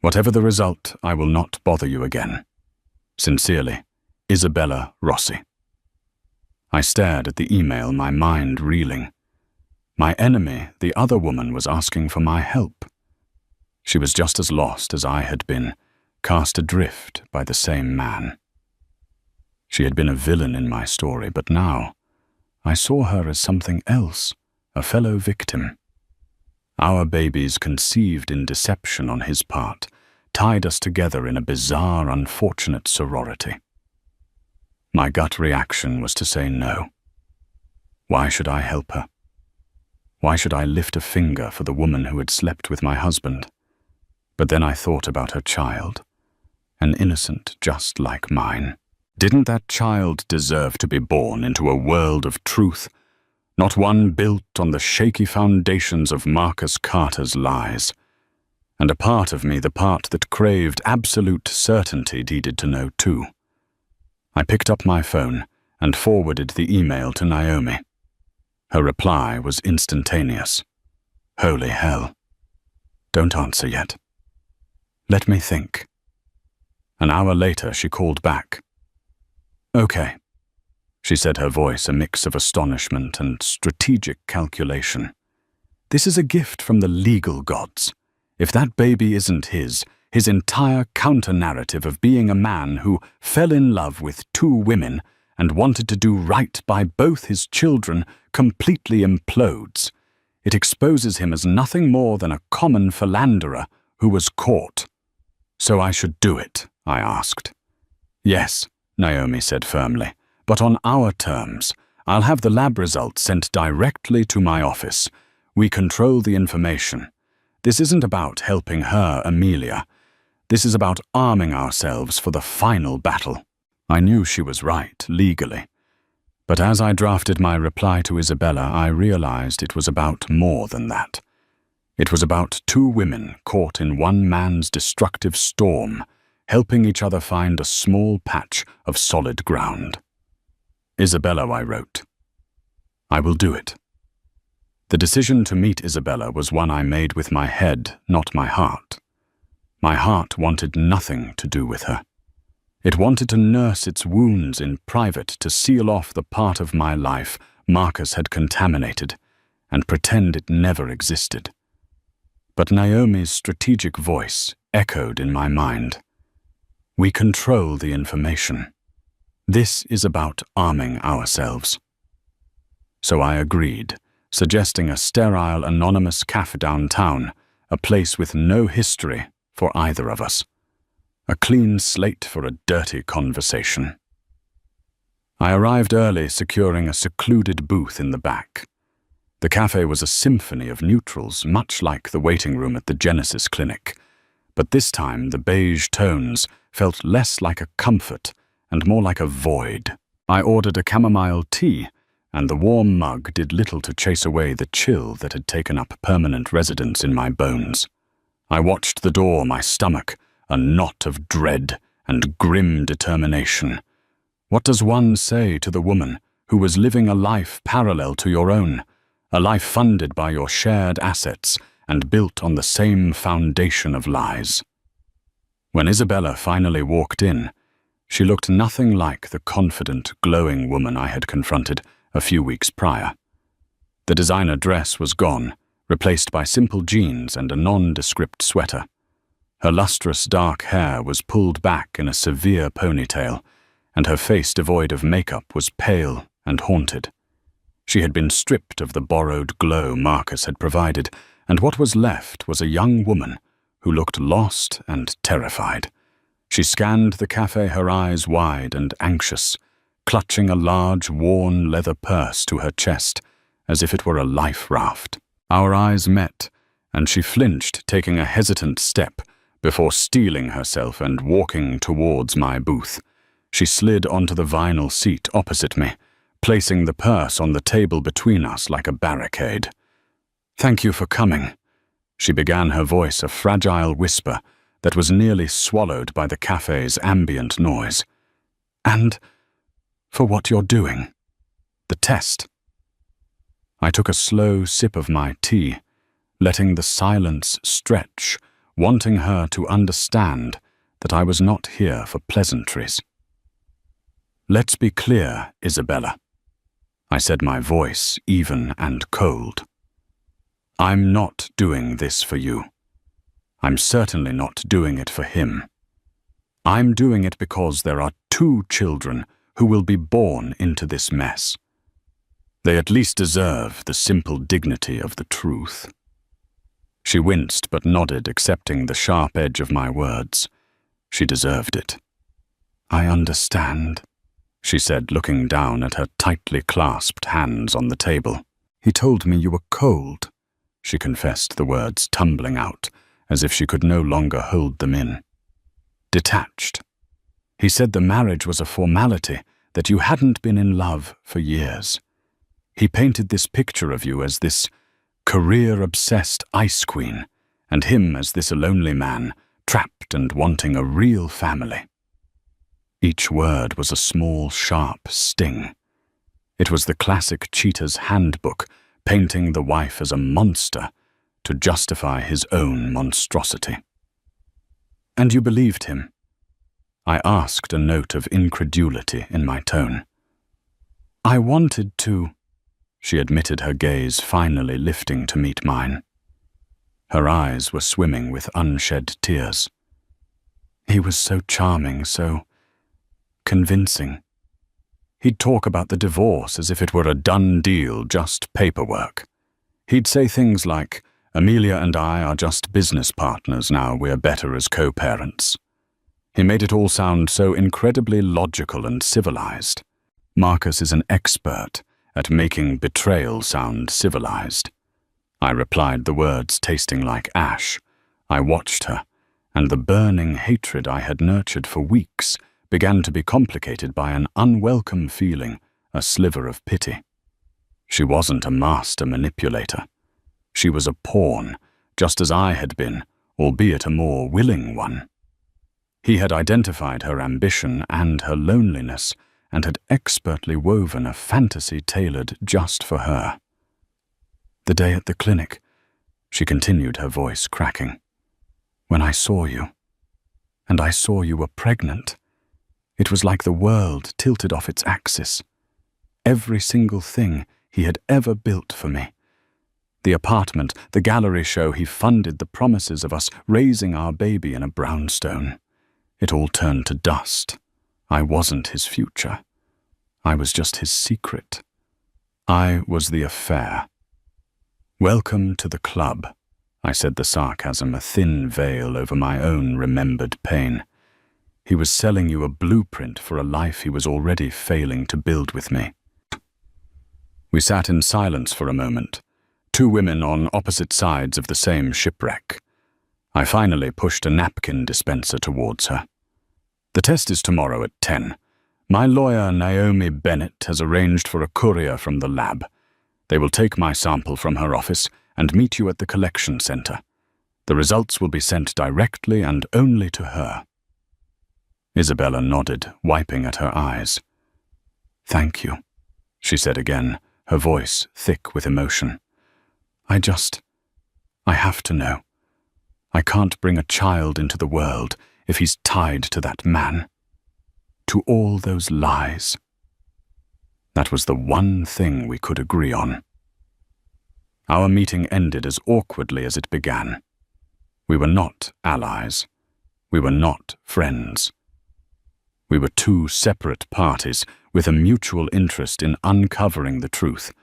Whatever the result, I will not bother you again. Sincerely, Isabella Rossi. I stared at the email, my mind reeling. My enemy, the other woman, was asking for my help. She was just as lost as I had been, cast adrift by the same man. She had been a villain in my story, but now I saw her as something else, a fellow victim. Our babies, conceived in deception on his part, tied us together in a bizarre, unfortunate sorority. My gut reaction was to say no. Why should I help her? Why should I lift a finger for the woman who had slept with my husband? But then I thought about her child, an innocent just like mine. Didn't that child deserve to be born into a world of truth, not one built on the shaky foundations of Marcus Carter's lies? And a part of me, the part that craved absolute certainty, needed to know too. I picked up my phone and forwarded the email to Naomi. Her reply was instantaneous. Holy hell. Don't answer yet. Let me think. An hour later, she called back. Okay, she said, her voice a mix of astonishment and strategic calculation. This is a gift from the legal gods. If that baby isn't his entire counter-narrative of being a man who fell in love with 2 women and wanted to do right by both his children completely implodes. It exposes him as nothing more than a common philanderer who was caught. So I should do it, I asked. Yes, Naomi said firmly, but on our terms. I'll have the lab results sent directly to my office. We control the information. This isn't about helping her, Amelia. This is about arming ourselves for the final battle. I knew she was right, legally. But as I drafted my reply to Isabella, I realized it was about more than that. It was about 2 women caught in one man's destructive storm, helping each other find a small patch of solid ground. Isabella, I wrote. I will do it. The decision to meet Isabella was one I made with my head, not my heart. My heart wanted nothing to do with her. It wanted to nurse its wounds in private, to seal off the part of my life Marcus had contaminated, and pretend it never existed. But Naomi's strategic voice echoed in my mind. We control the information. This is about arming ourselves. So I agreed, suggesting a sterile, anonymous cafe downtown, a place with no history for either of us. A clean slate for a dirty conversation. I arrived early, securing a secluded booth in the back. The cafe was a symphony of neutrals, much like the waiting room at the Genesis Clinic, but this time the beige tones felt less like a comfort and more like a void, I ordered a chamomile tea, and the warm mug did little to chase away the chill that had taken up permanent residence in my bones. I watched the door, my stomach, a knot of dread and grim determination. What does one say to the woman who was living a life parallel to your own, a life funded by your shared assets and built on the same foundation of lies? When Isabella finally walked in, she looked nothing like the confident, glowing woman I had confronted a few weeks prior. The designer dress was gone, replaced by simple jeans and a nondescript sweater. Her lustrous dark hair was pulled back in a severe ponytail, and her face devoid of makeup was pale and haunted. She had been stripped of the borrowed glow Marcus had provided, and what was left was a young woman who looked lost and terrified. She scanned the cafe, her eyes wide and anxious, clutching a large, worn leather purse to her chest, as if it were a life raft. Our eyes met, and she flinched, taking a hesitant step before steeling herself and walking towards my booth. She slid onto the vinyl seat opposite me, placing the purse on the table between us like a barricade. "Thank you for coming," she began, her voice a fragile whisper that was nearly swallowed by the cafe's ambient noise. "And for what you're doing. The test." I took a slow sip of my tea, letting the silence stretch, wanting her to understand that I was not here for pleasantries. "Let's be clear, Isabella," I said, my voice even and cold. "I'm not doing this for you. I'm certainly not doing it for him. I'm doing it because there are 2 children who will be born into this mess. They at least deserve the simple dignity of the truth." She winced but nodded, accepting the sharp edge of my words. She deserved it. "I understand," she said, looking down at her tightly clasped hands on the table. "He told me you were cold," she confessed, the words tumbling out, as if she could no longer hold them in. "Detached. He said the marriage was a formality, that you hadn't been in love for years. He painted this picture of you as this career-obsessed ice queen, and him as this lonely man, trapped and wanting a real family." Each word was a small, sharp sting. It was the classic cheater's handbook, painting the wife as a monster to justify his own monstrosity. "And you believed him?" I asked, a note of incredulity in my tone. "I wanted to," she admitted, her gaze finally lifting to meet mine. Her eyes were swimming with unshed tears. "He was so charming, so convincing. He'd talk about the divorce as if it were a done deal, just paperwork. He'd say things like, 'Amelia and I are just business partners now, we're better as co-parents.' He made it all sound so incredibly logical and civilized. Marcus is an expert at making betrayal sound civilized." I replied, the words tasting like ash. I watched her, and the burning hatred I had nurtured for weeks began to be complicated by an unwelcome feeling, a sliver of pity. She wasn't a master manipulator. She was a pawn, just as I had been, albeit a more willing one. He had identified her ambition and her loneliness, and had expertly woven a fantasy tailored just for her. "The day at the clinic," she continued, her voice cracking, "when I saw you, and I saw you were pregnant, it was like the world tilted off its axis. Every single thing he had ever built for me. The apartment, the gallery show, he funded the promises of us raising our baby in a brownstone. It all turned to dust. I wasn't his future. I was just his secret. I was the affair." "Welcome to the club," I said, the sarcasm a thin veil over my own remembered pain. "He was selling you a blueprint for a life he was already failing to build with me." We sat in silence for a moment, 2 women on opposite sides of the same shipwreck. I finally pushed a napkin dispenser towards her. "The test is tomorrow at 10. My lawyer, Naomi Bennett, has arranged for a courier from the lab. They will take my sample from her office and meet you at the collection center. The results will be sent directly and only to her." Isabella nodded, wiping at her eyes. "Thank you," she said again, her voice thick with emotion. I have to know. I can't bring a child into the world if he's tied to that man. To all those lies. That was the one thing we could agree on. Our meeting ended as awkwardly as it began. We were not allies. We were not friends. We were two separate parties with a mutual interest in uncovering the truth,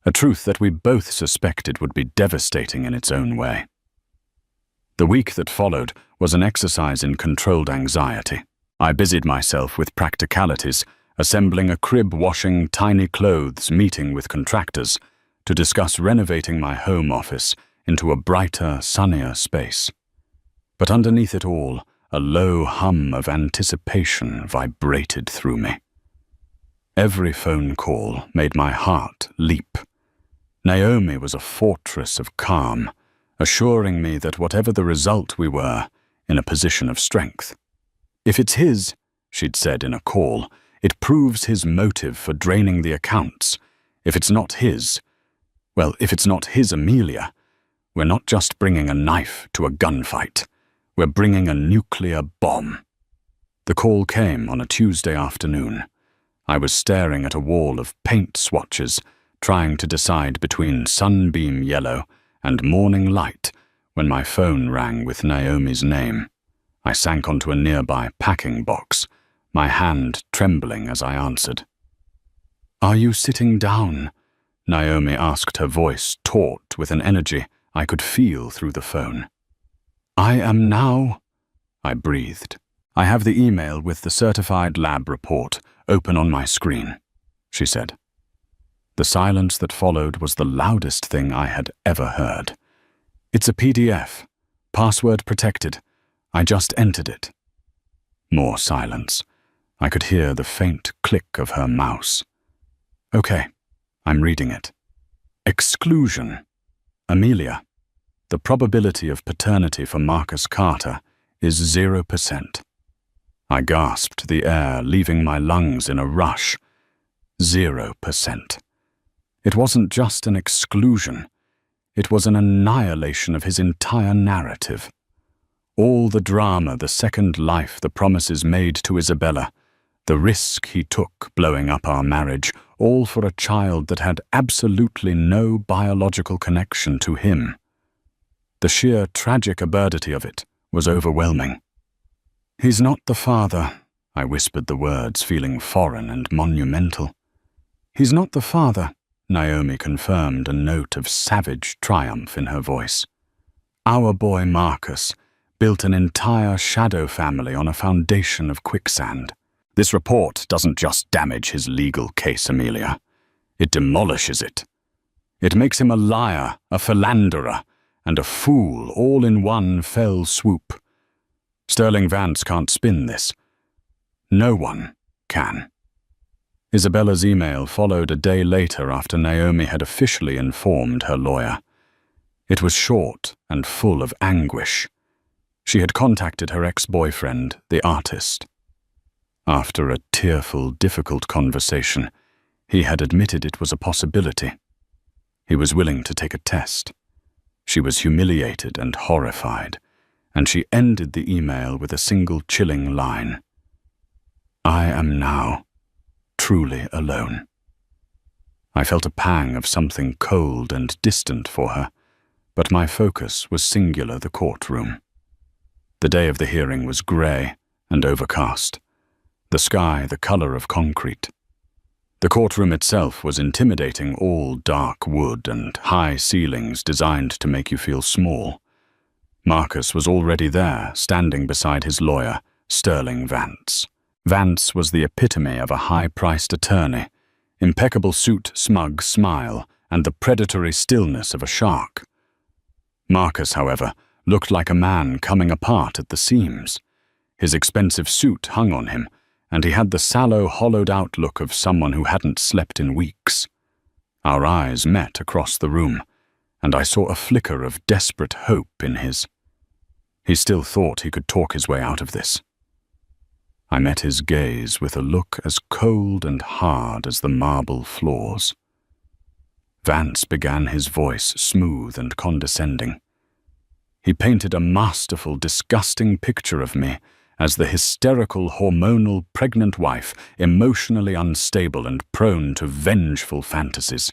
a truth that we both suspected would be devastating in its own way. The week that followed was an exercise in controlled anxiety. I busied myself with practicalities, assembling a crib, washing tiny clothes, meeting with contractors to discuss renovating my home office into a brighter, sunnier space. But underneath it all, a low hum of anticipation vibrated through me. Every phone call made my heart leap. Naomi was a fortress of calm, assuring me that whatever the result, we were in a position of strength. "If it's his," she'd said in a call, "it proves his motive for draining the accounts. If it's not his, if it's not his Amelia, we're not just bringing a knife to a gunfight. We're bringing a nuclear bomb." The call came on a Tuesday afternoon. I was staring at a wall of paint swatches, trying to decide between sunbeam yellow and morning light when my phone rang with Naomi's name. I sank onto a nearby packing box, my hand trembling as I answered. "Are you sitting down?" Naomi asked, her voice taut with an energy I could feel through the phone. "I am now," I breathed. "I have the email with the certified lab report open on my screen," she said. The silence that followed was the loudest thing I had ever heard. "It's a PDF, password protected. I just entered it." More silence. I could hear the faint click of her mouse. "Okay, I'm reading it. Exclusion. Amelia. The probability of paternity for Marcus Carter is 0%. I gasped the air, leaving my lungs in a rush. 0%. It wasn't just an exclusion. It was an annihilation of his entire narrative. All the drama, the second life the promises made to Isabella, the risk he took blowing up our marriage, all for a child that had absolutely no biological connection to him. The sheer tragic absurdity of it was overwhelming. "He's not the father," I whispered the words, feeling foreign and monumental. "He's not the father," Naomi confirmed, a note of savage triumph in her voice. "Our boy Marcus built an entire shadow family on a foundation of quicksand. This report doesn't just damage his legal case, Amelia. It demolishes it. It makes him a liar, a philanderer, and a fool all in one fell swoop. Sterling Vance can't spin this. No one can." Isabella's email followed a day later after Naomi had officially informed her lawyer. It was short and full of anguish. She had contacted her ex-boyfriend, the artist. After a tearful, difficult conversation, he had admitted it was a possibility. He was willing to take a test. She was humiliated and horrified, and she ended the email with a single chilling line. "I am now truly alone." I felt a pang of something cold and distant for her, but my focus was singular: the courtroom. The day of the hearing was grey and overcast, the sky the color of concrete. The courtroom itself was intimidating, all dark wood and high ceilings designed to make you feel small. Marcus was already there, standing beside his lawyer, Sterling Vance. Vance was the epitome of a high-priced attorney, impeccable suit, smug smile, and the predatory stillness of a shark. Marcus, however, looked like a man coming apart at the seams. His expensive suit hung on him, and he had the sallow, hollowed-out look of someone who hadn't slept in weeks. Our eyes met across the room, and I saw a flicker of desperate hope in his. He still thought he could talk his way out of this. I met his gaze with a look as cold and hard as the marble floors. Vance began, his voice smooth and condescending. He painted a masterful, disgusting picture of me as the hysterical, hormonal, pregnant wife, emotionally unstable and prone to vengeful fantasies.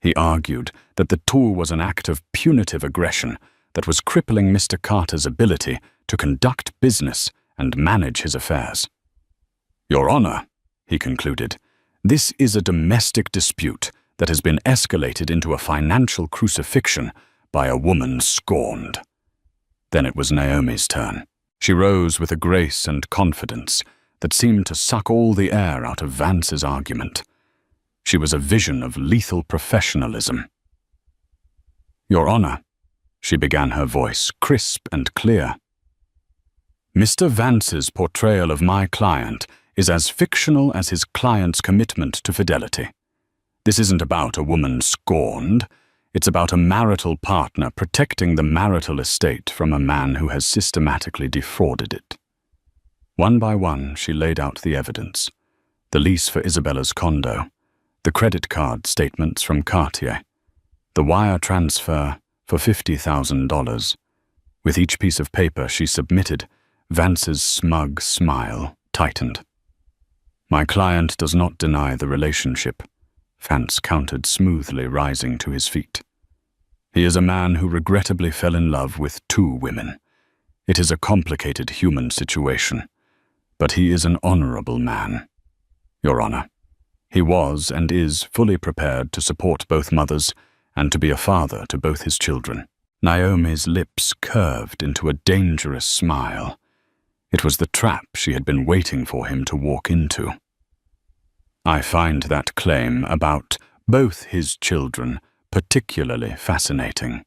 He argued that the tool was an act of punitive aggression that was crippling Mr. Carter's ability to conduct business and manage his affairs. "Your Honor," he concluded, "this is a domestic dispute that has been escalated into a financial crucifixion by a woman scorned." Then it was Naomi's turn. She rose with a grace and confidence that seemed to suck all the air out of Vance's argument. She was a vision of lethal professionalism. "Your Honor," she began, her voice crisp and clear, "Mr. Vance's portrayal of my client is as fictional as his client's commitment to fidelity. This isn't about a woman scorned. It's about a marital partner protecting the marital estate from a man who has systematically defrauded it." One by one, she laid out the evidence: the lease for Isabella's condo, the credit card statements from Cartier, the wire transfer for $50,000. With each piece of paper she submitted, Vance's smug smile tightened. "My client does not deny the relationship," Vance countered smoothly, rising to his feet. "He is a man who regrettably fell in love with 2 women. It is a complicated human situation, but he is an honorable man. Your Honor, he was and is fully prepared to support both mothers and to be a father to both his children." Naomi's lips curved into a dangerous smile. It was the trap she had been waiting for him to walk into. "I find that claim about both his children particularly fascinating."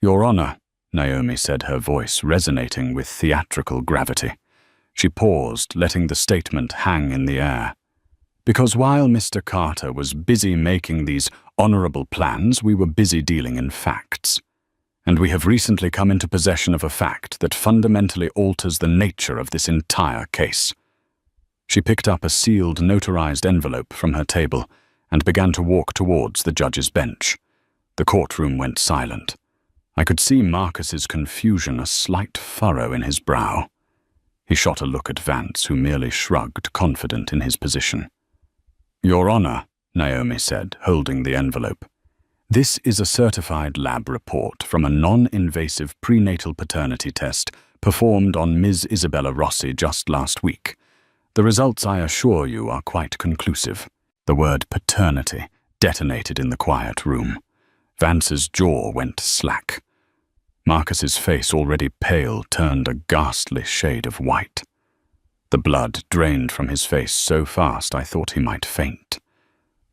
"Your Honor," Naomi said, her voice resonating with theatrical gravity. She paused, letting the statement hang in the air. "Because while Mr. Carter was busy making these honorable plans, we were busy dealing in facts. And we have recently come into possession of a fact that fundamentally alters the nature of this entire case." She picked up a sealed, notarized envelope from her table and began to walk towards the judge's bench. The courtroom went silent. I could see Marcus's confusion, a slight furrow in his brow. He shot a look at Vance, who merely shrugged, confident in his position. "Your Honor," Naomi said, holding the envelope, "this is a certified lab report from a non-invasive prenatal paternity test performed on Ms. Isabella Rossi just last week. The results, I assure you, are quite conclusive." The word paternity detonated in the quiet room. Vance's jaw went slack. Marcus's face, already pale, turned a ghastly shade of white. The blood drained from his face so fast I thought he might faint.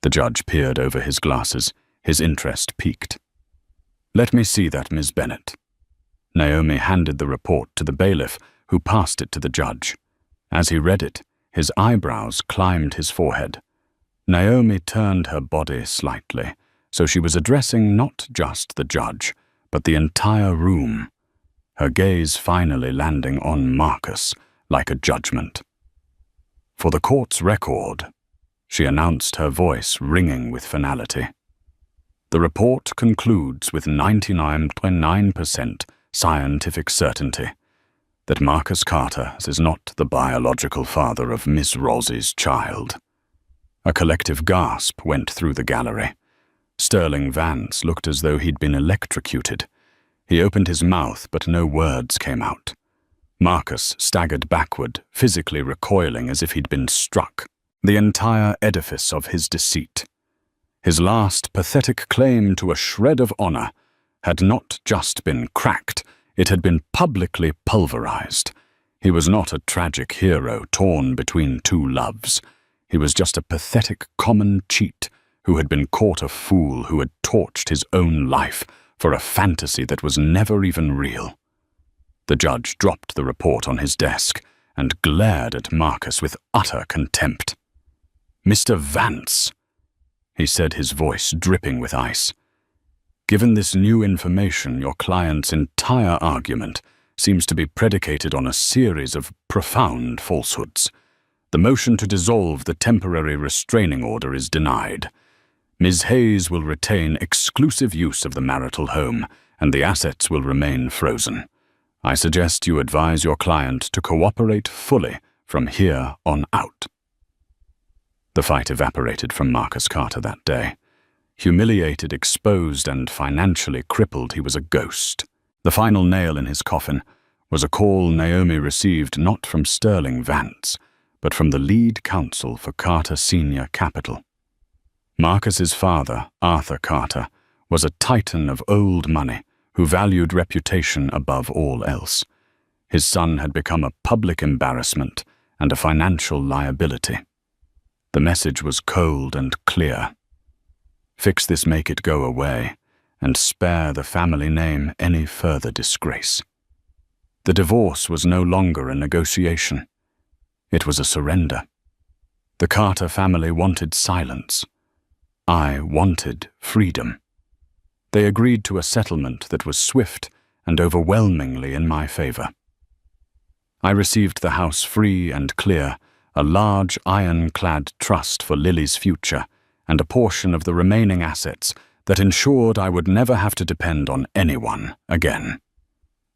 The judge peered over his glasses, his interest piqued. "Let me see that, Ms. Bennett." Naomi handed the report to the bailiff, who passed it to the judge. As he read it, his eyebrows climbed his forehead. Naomi turned her body slightly, so she was addressing not just the judge, but the entire room, her gaze finally landing on Marcus like a judgment. "For the court's record," she announced, her voice ringing with finality, "the report concludes with 99.9% scientific certainty that Marcus Carter is not the biological father of Miss Rossi's child." A collective gasp went through the gallery. Sterling Vance looked as though he'd been electrocuted. He opened his mouth, but no words came out. Marcus staggered backward, physically recoiling as if he'd been struck. The entire edifice of his deceit, his last pathetic claim to a shred of honor, had not just been cracked, it had been publicly pulverized. He was not a tragic hero torn between 2 loves. He was just a pathetic common cheat who had been caught a fool who had torched his own life for a fantasy that was never even real. The judge dropped the report on his desk and glared at Marcus with utter contempt. "Mr. Vance," he said, his voice dripping with ice. "Given this new information, your client's entire argument seems to be predicated on a series of profound falsehoods. The motion to dissolve the temporary restraining order is denied. Ms. Hayes will retain exclusive use of the marital home, and the assets will remain frozen. I suggest you advise your client to cooperate fully from here on out." The fight evaporated from Marcus Carter that day. Humiliated, exposed, and financially crippled, he was a ghost. The final nail in his coffin was a call Naomi received not from Sterling Vance, but from the lead counsel for Carter Senior Capital. Marcus's father, Arthur Carter, was a titan of old money who valued reputation above all else. His son had become a public embarrassment and a financial liability. The message was cold and clear. Fix this, make it go away, and spare the family name any further disgrace. The divorce was no longer a negotiation. It was a surrender. The Carter family wanted silence. I wanted freedom. They agreed to a settlement that was swift and overwhelmingly in my favor. I received the house free and clear, a large ironclad trust for Lily's future, and a portion of the remaining assets that ensured I would never have to depend on anyone again.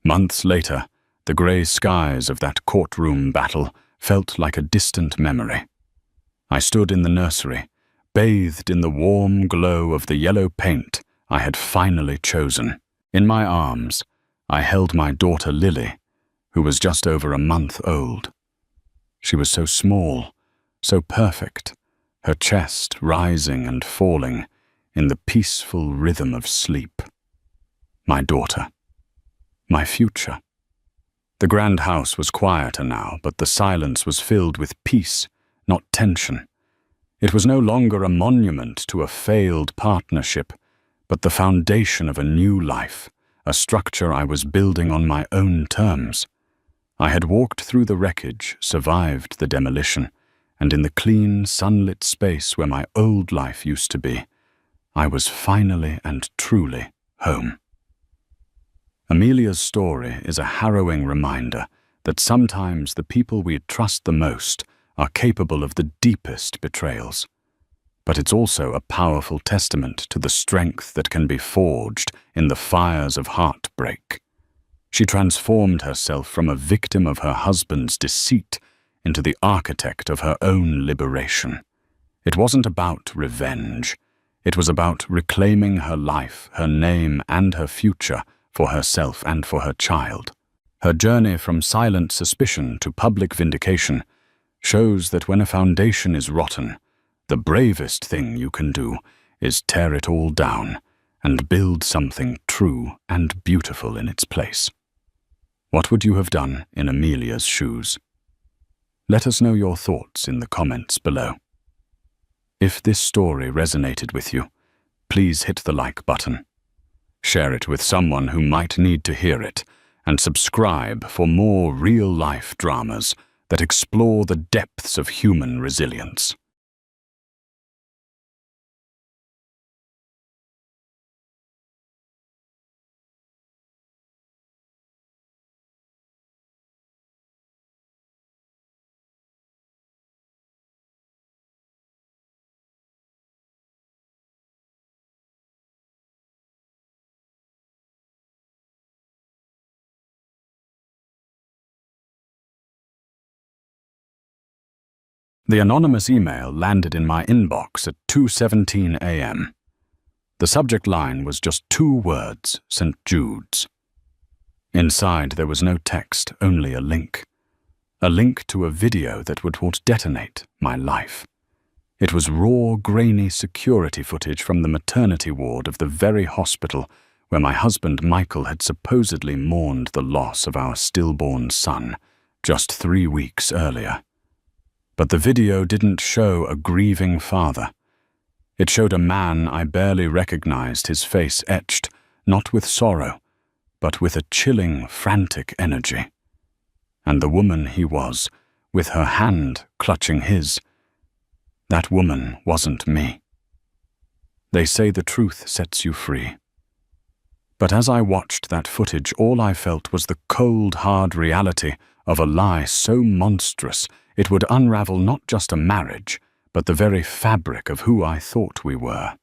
Months later, the grey skies of that courtroom battle felt like a distant memory. I stood in the nursery, bathed in the warm glow of the yellow paint I had finally chosen. In my arms, I held my daughter Lily, who was just over a month old. She was so small, so perfect, her chest rising and falling in the peaceful rhythm of sleep. My daughter. My future. The grand house was quieter now, but the silence was filled with peace, not tension. It was no longer a monument to a failed partnership, but the foundation of a new life, a structure I was building on my own terms. I had walked through the wreckage, survived the demolition, and in the clean, sunlit space where my old life used to be, I was finally and truly home. Amelia's story is a harrowing reminder that sometimes the people we trust the most are capable of the deepest betrayals. But it's also a powerful testament to the strength that can be forged in the fires of heartbreak. She transformed herself from a victim of her husband's deceit into the architect of her own liberation. It wasn't about revenge. It was about reclaiming her life, her name, and her future for herself and for her child. Her journey from silent suspicion to public vindication shows that when a foundation is rotten, the bravest thing you can do is tear it all down and build something true and beautiful in its place. What would you have done in Amelia's shoes? Let us know your thoughts in the comments below. If this story resonated with you, please hit the like button. Share it with someone who might need to hear it, and subscribe for more real-life dramas that explore the depths of human resilience. The anonymous email landed in my inbox at 2:17 a.m. The subject line was just 2 words, St. Jude's. Inside there was no text, only a link. A link to a video that would detonate my life. It was raw, grainy security footage from the maternity ward of the very hospital where my husband Michael had supposedly mourned the loss of our stillborn son just 3 weeks earlier. But the video didn't show a grieving father. It showed a man I barely recognized, his face etched, not with sorrow, but with a chilling, frantic energy. and the woman he was, with her hand clutching his. That woman wasn't me. They say the truth sets you free. But as I watched that footage, all I felt was the cold, hard reality of a lie so monstrous it would unravel not just a marriage, but the very fabric of who I thought we were.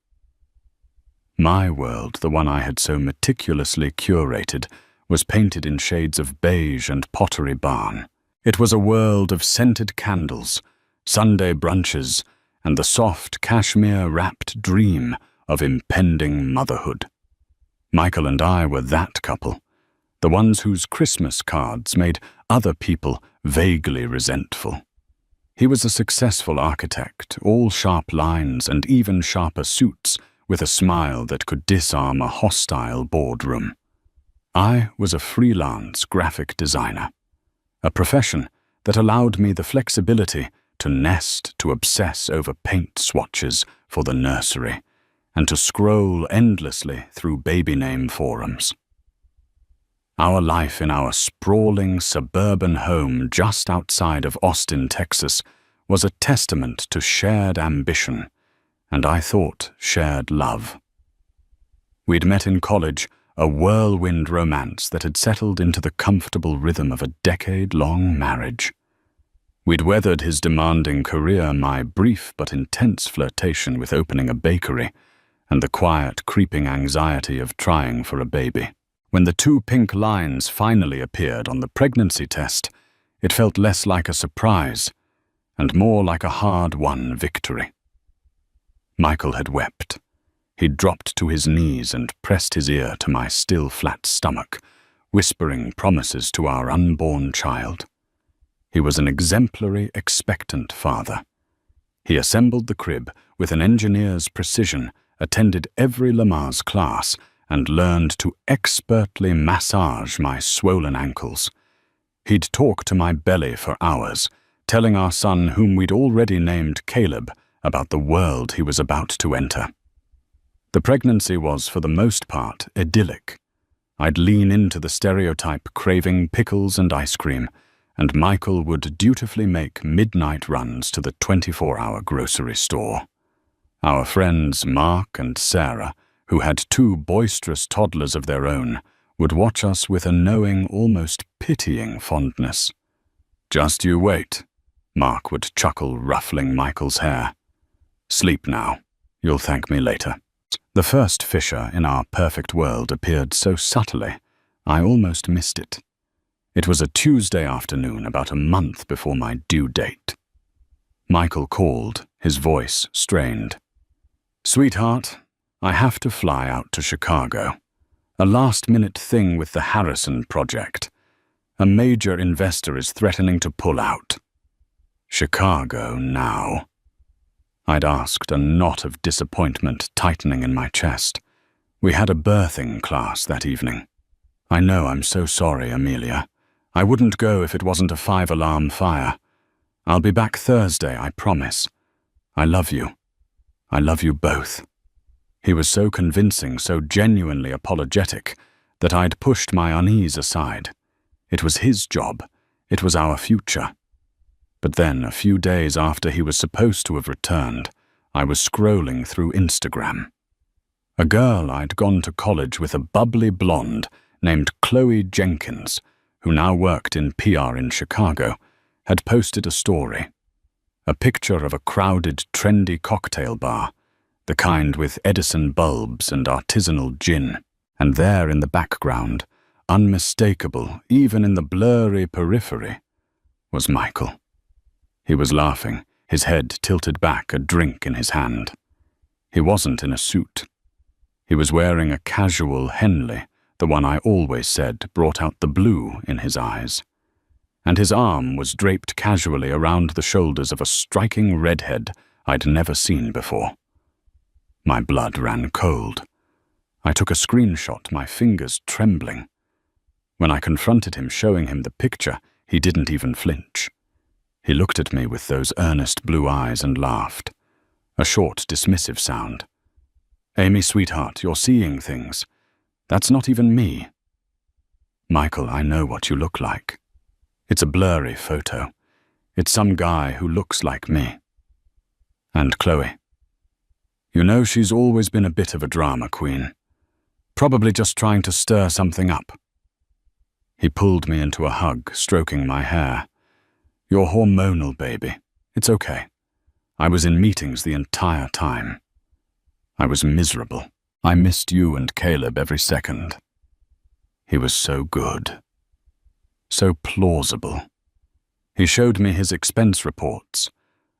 My world, the one I had so meticulously curated, was painted in shades of beige and pottery barn. It was a world of scented candles, Sunday brunches, and the soft, cashmere-wrapped dream of impending motherhood. Michael and I were that couple, the ones whose Christmas cards made other people vaguely resentful. He was a successful architect, all sharp lines and even sharper suits, with a smile that could disarm a hostile boardroom. I was a freelance graphic designer, a profession that allowed me the flexibility to nest, to obsess over paint swatches for the nursery, and to scroll endlessly through baby name forums. Our life in our sprawling suburban home just outside of Austin, Texas, was a testament to shared ambition, and I thought shared love. We'd met in college, a whirlwind romance that had settled into the comfortable rhythm of a decade-long marriage. We'd weathered his demanding career, my brief but intense flirtation with opening a bakery, and the quiet, creeping anxiety of trying for a baby. When the 2 pink lines finally appeared on the pregnancy test, it felt less like a surprise and more like a hard-won victory. Michael had wept. He'd dropped to his knees and pressed his ear to my still flat stomach, whispering promises to our unborn child. He was an exemplary, expectant father. He assembled the crib with an engineer's precision, attended every Lamaze class, and learned to expertly massage my swollen ankles. He'd talk to my belly for hours, telling our son, whom we'd already named Caleb, about the world he was about to enter. The pregnancy was, for the most part, idyllic. I'd lean into the stereotype, craving pickles and ice cream, and Michael would dutifully make midnight runs to the 24-hour grocery store. Our friends Mark and Sarah, who had 2 boisterous toddlers of their own, would watch us with a knowing, almost pitying fondness. "Just you wait," Mark would chuckle, ruffling Michael's hair. "Sleep now. You'll thank me later." The first fissure in our perfect world appeared so subtly, I almost missed it. It was a Tuesday afternoon, about a month before my due date. Michael called, his voice strained. "Sweetheart, I have to fly out to Chicago. A last-minute thing with the Harrison project. A major investor is threatening to pull out." Chicago now. I'd asked, a knot of disappointment tightening in my chest. We had a birthing class that evening. "I know, I'm so sorry, Amelia. I wouldn't go if it wasn't a 5-alarm fire. I'll be back Thursday, I promise. I love you. I love you both." He was so convincing, so genuinely apologetic, that I'd pushed my unease aside. It was his job. It was our future. But then, a few days after he was supposed to have returned, I was scrolling through Instagram. A girl I'd gone to college with, a bubbly blonde named Chloe Jenkins, who now worked in PR in Chicago, had posted a story. A picture of a crowded, trendy cocktail bar, the kind with Edison bulbs and artisanal gin, and there in the background, unmistakable even in the blurry periphery, was Michael. He was laughing, his head tilted back, a drink in his hand. He wasn't in a suit. He was wearing a casual Henley, the one I always said brought out the blue in his eyes. And his arm was draped casually around the shoulders of a striking redhead I'd never seen before. My blood ran cold. I took a screenshot, my fingers trembling. When I confronted him, showing him the picture, he didn't even flinch. He looked at me with those earnest blue eyes and laughed. A short, dismissive sound. "Amy, sweetheart, you're seeing things. That's not even me." "Michael, I know what you look like." It's a blurry photo. It's some guy who looks like me. And Chloe. You know, she's always been a bit of a drama queen. Probably just trying to stir something up. He pulled me into a hug, stroking my hair. You're hormonal, baby. It's okay. I was in meetings the entire time. I was miserable. I missed you and Caleb every second. He was so good. So plausible. He showed me his expense reports,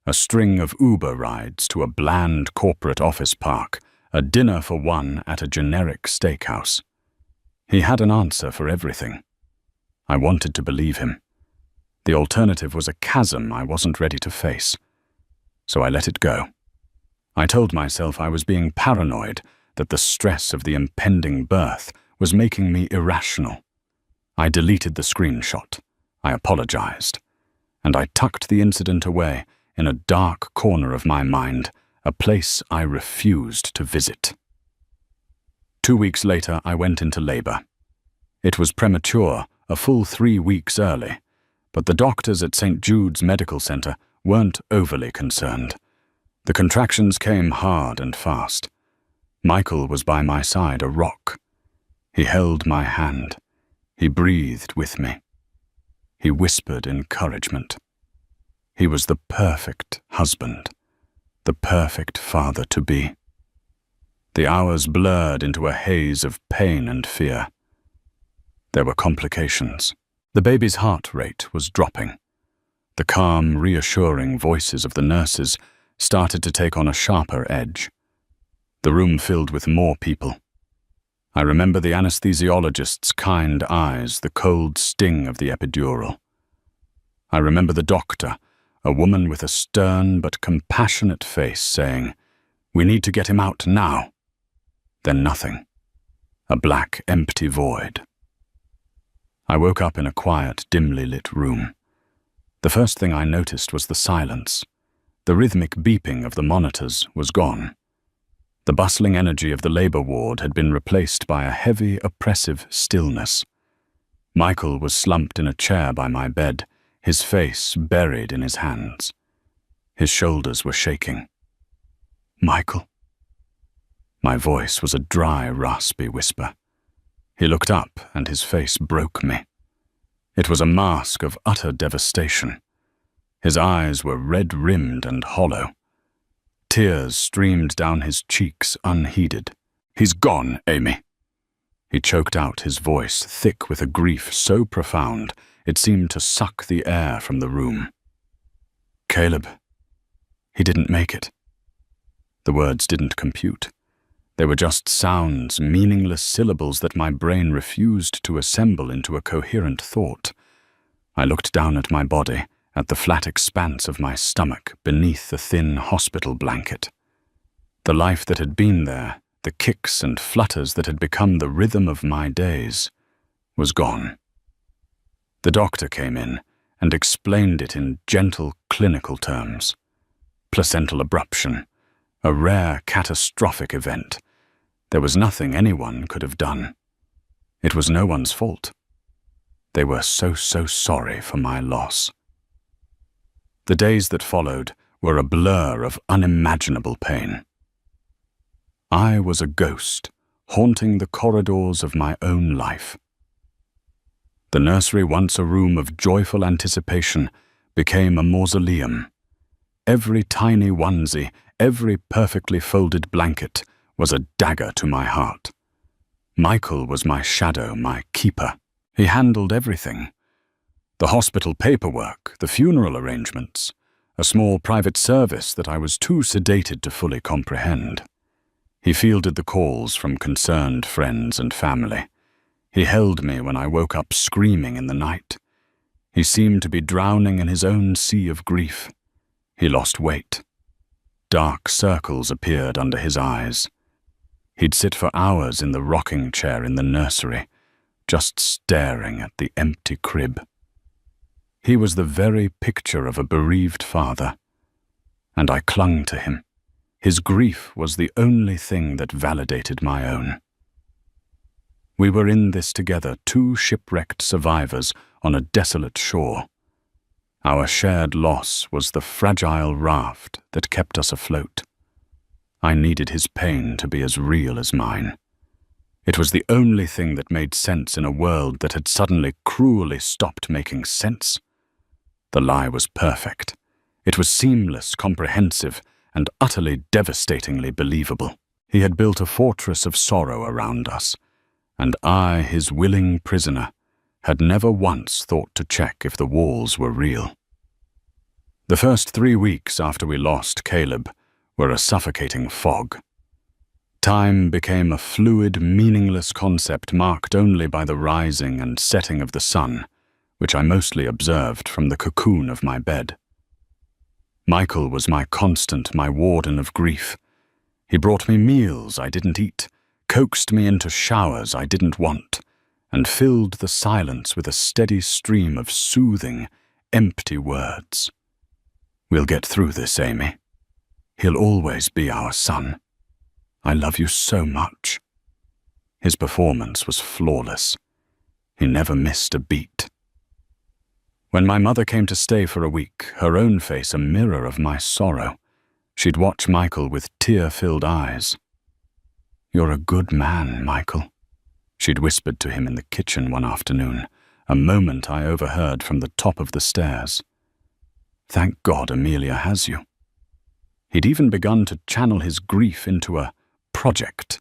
a string of Uber rides to a bland corporate office park, a dinner for one at a generic steakhouse. He had an answer for everything. I wanted to believe him. The alternative was a chasm I wasn't ready to face. So I let it go. I told myself I was being paranoid, that the stress of the impending birth was making me irrational. I deleted the screenshot. I apologized. And I tucked the incident away in a dark corner of my mind, a place I refused to visit. 2 weeks later, I went into labor. It was premature, a full 3 weeks early, but the doctors at St. Jude's Medical Center weren't overly concerned. The contractions came hard and fast. Michael was by my side, a rock. He held my hand. He breathed with me. He whispered encouragement. He was the perfect husband, the perfect father-to-be. The hours blurred into a haze of pain and fear. There were complications. The baby's heart rate was dropping. The calm, reassuring voices of the nurses started to take on a sharper edge. The room filled with more people. I remember the anesthesiologist's kind eyes, the cold sting of the epidural. I remember the doctor, a woman with a stern but compassionate face, saying, "We need to get him out now." Then nothing. A black, empty void. I woke up in a quiet, dimly lit room. The first thing I noticed was the silence. The rhythmic beeping of the monitors was gone. The bustling energy of the labor ward had been replaced by a heavy, oppressive stillness. Michael was slumped in a chair by my bed, his face buried in his hands. His shoulders were shaking. "Michael?" My voice was a dry, raspy whisper. He looked up, and his face broke me. It was a mask of utter devastation. His eyes were red-rimmed and hollow. Tears streamed down his cheeks unheeded. "He's gone, Amy." He choked out, his voice thick with a grief so profound it seemed to suck the air from the room. "Caleb, he didn't make it." The words didn't compute. They were just sounds, meaningless syllables that my brain refused to assemble into a coherent thought. I looked down at my body, at the flat expanse of my stomach beneath the thin hospital blanket. The life that had been there, the kicks and flutters that had become the rhythm of my days, was gone. The doctor came in and explained it in gentle clinical terms. Placental abruption, a rare catastrophic event. There was nothing anyone could have done. It was no one's fault. They were so sorry for my loss. The days that followed were a blur of unimaginable pain. I was a ghost, haunting the corridors of my own life. The nursery, once a room of joyful anticipation, became a mausoleum. Every tiny onesie, every perfectly folded blanket was a dagger to my heart. Michael was my shadow, my keeper. He handled everything. The hospital paperwork, the funeral arrangements, a small private service that I was too sedated to fully comprehend. He fielded the calls from concerned friends and family. He held me when I woke up screaming in the night. He seemed to be drowning in his own sea of grief. He lost weight. Dark circles appeared under his eyes. He'd sit for hours in the rocking chair in the nursery, just staring at the empty crib. He was the very picture of a bereaved father, and I clung to him. His grief was the only thing that validated my own. We were in this together, two shipwrecked survivors on a desolate shore. Our shared loss was the fragile raft that kept us afloat. I needed his pain to be as real as mine. It was the only thing that made sense in a world that had suddenly cruelly stopped making sense. The lie was perfect. It was seamless, comprehensive, and utterly devastatingly believable. He had built a fortress of sorrow around us, and I, his willing prisoner, had never once thought to check if the walls were real. The first 3 weeks after we lost Caleb were a suffocating fog. Time became a fluid, meaningless concept marked only by the rising and setting of the sun, which I mostly observed from the cocoon of my bed. Michael was my constant, my warden of grief. He brought me meals I didn't eat, coaxed me into showers I didn't want, and filled the silence with a steady stream of soothing, empty words. "We'll get through this, Amy. He'll always be our son. I love you so much." His performance was flawless. He never missed a beat. When my mother came to stay for a week, her own face a mirror of my sorrow, she'd watch Michael with tear-filled eyes. "You're a good man, Michael," she'd whispered to him in the kitchen one afternoon, a moment I overheard from the top of the stairs. "Thank God Amelia has you." He'd even begun to channel his grief into a project.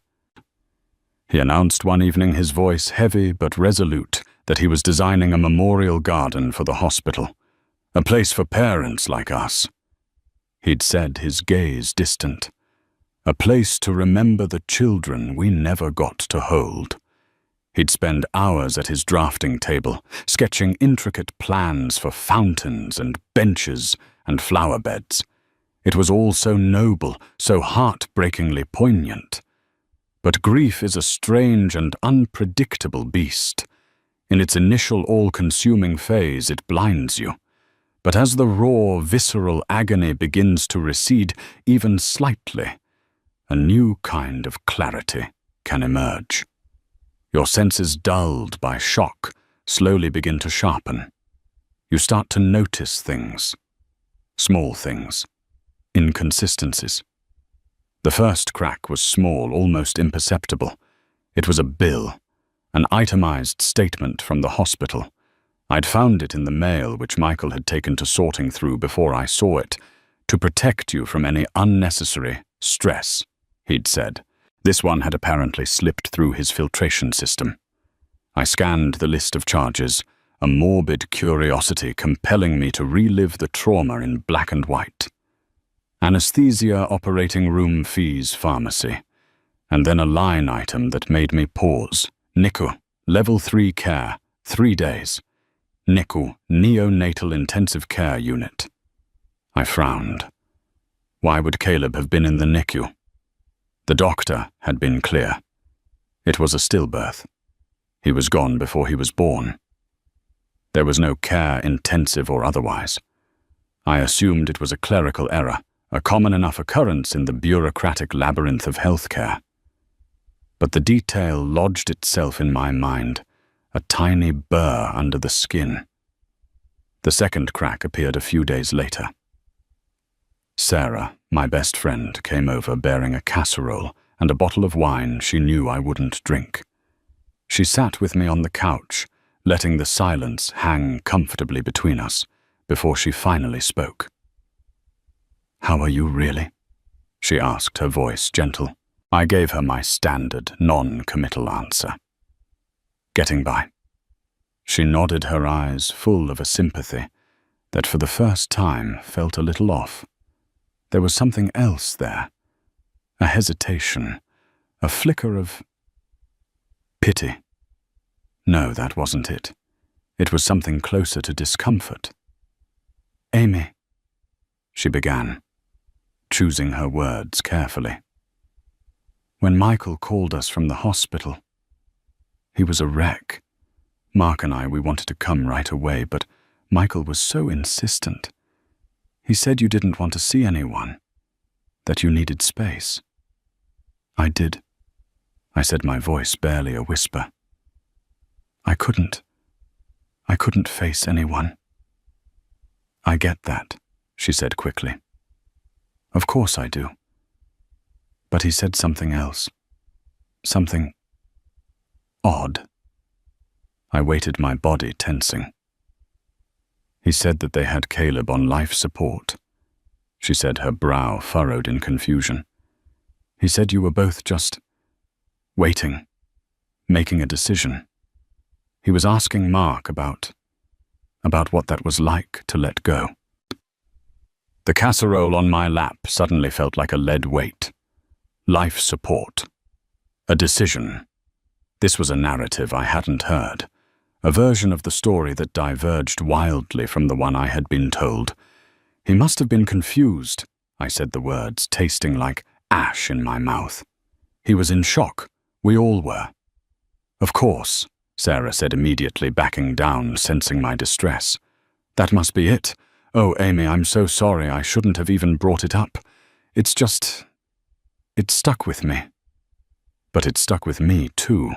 He announced one evening, his voice heavy but resolute, that he was designing a memorial garden for the hospital, a place for parents like us. He'd said, his gaze distant, a place to remember the children we never got to hold. He'd spend hours at his drafting table, sketching intricate plans for fountains and benches and flower beds. It was all so noble, so heartbreakingly poignant. But grief is a strange and unpredictable beast. In its initial all-consuming phase, it blinds you. But as the raw, visceral agony begins to recede, even slightly, a new kind of clarity can emerge. Your senses, dulled by shock, slowly begin to sharpen. You start to notice things, small things, inconsistencies. The first crack was small, almost imperceptible. It was a bill, an itemized statement from the hospital. I'd found it in the mail which Michael had taken to sorting through before I saw it, to protect you from any unnecessary stress, he'd said. This one had apparently slipped through his filtration system. I scanned the list of charges, a morbid curiosity compelling me to relive the trauma in black and white. Anesthesia, operating room fees, pharmacy, and then a line item that made me pause. NICU, level 3 care, 3 days. NICU, neonatal intensive care unit. I frowned. Why would Caleb have been in the NICU? The doctor had been clear. It was a stillbirth. He was gone before he was born. There was no care, intensive or otherwise. I assumed it was a clerical error, a common enough occurrence in the bureaucratic labyrinth of healthcare. But the detail lodged itself in my mind, a tiny burr under the skin. The second crack appeared a few days later. Sarah, my best friend, came over bearing a casserole and a bottle of wine she knew I wouldn't drink. She sat with me on the couch, letting the silence hang comfortably between us, before she finally spoke. "How are you really?" she asked, her voice gentle. I gave her my standard, non-committal answer. "Getting by." She nodded, her eyes full of a sympathy that for the first time felt a little off. There was something else there, a hesitation, a flicker of pity. No, that wasn't it. It was something closer to discomfort. "Amy," she began, choosing her words carefully. "When Michael called us from the hospital, he was a wreck. Mark and we wanted to come right away, but Michael was so insistent. He said you didn't want to see anyone, that you needed space." "I did," I said, my voice barely a whisper. I couldn't face anyone. I get that, she said quickly. Of course I do. But he said something else. Something odd. I waited, my body tensing. He said that they had Caleb on life support. She said, her brow furrowed in confusion. He said you were both just waiting, making a decision. He was asking Mark about what that was like to let go. The casserole on my lap suddenly felt like a lead weight. Life support. A decision. This was a narrative I hadn't heard. A version of the story that diverged wildly from the one I had been told. He must have been confused, I said the words, tasting like ash in my mouth. He was in shock. We all were. Of course, Sarah said immediately, backing down, sensing my distress. That must be it. Oh, Amy, I'm so sorry. I shouldn't have even brought it up. It stuck with me. But it stuck with me, too.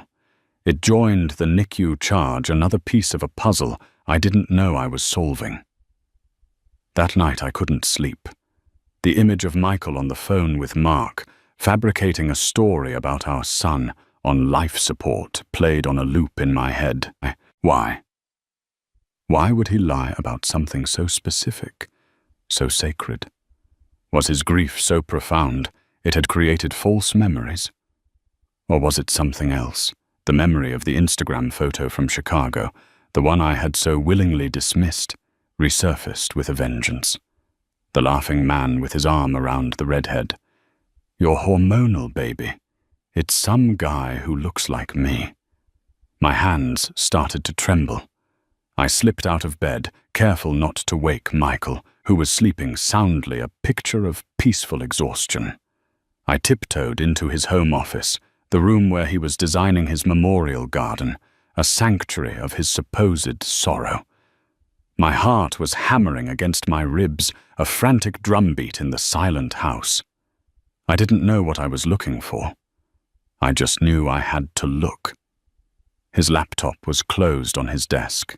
It joined the NICU charge, another piece of a puzzle I didn't know I was solving. That night I couldn't sleep. The image of Michael on the phone with Mark, fabricating a story about our son on life support, played on a loop in my head. Why? Why would he lie about something so specific, so sacred? Was his grief so profound it had created false memories? Or was it something else? The memory of the Instagram photo from Chicago, the one I had so willingly dismissed, resurfaced with a vengeance. The laughing man with his arm around the redhead. You're hormonal, baby. It's some guy who looks like me. My hands started to tremble. I slipped out of bed, careful not to wake Michael, who was sleeping soundly, a picture of peaceful exhaustion. I tiptoed into his home office, the room where he was designing his memorial garden, a sanctuary of his supposed sorrow. My heart was hammering against my ribs, a frantic drumbeat in the silent house. I didn't know what I was looking for. I just knew I had to look. His laptop was closed on his desk.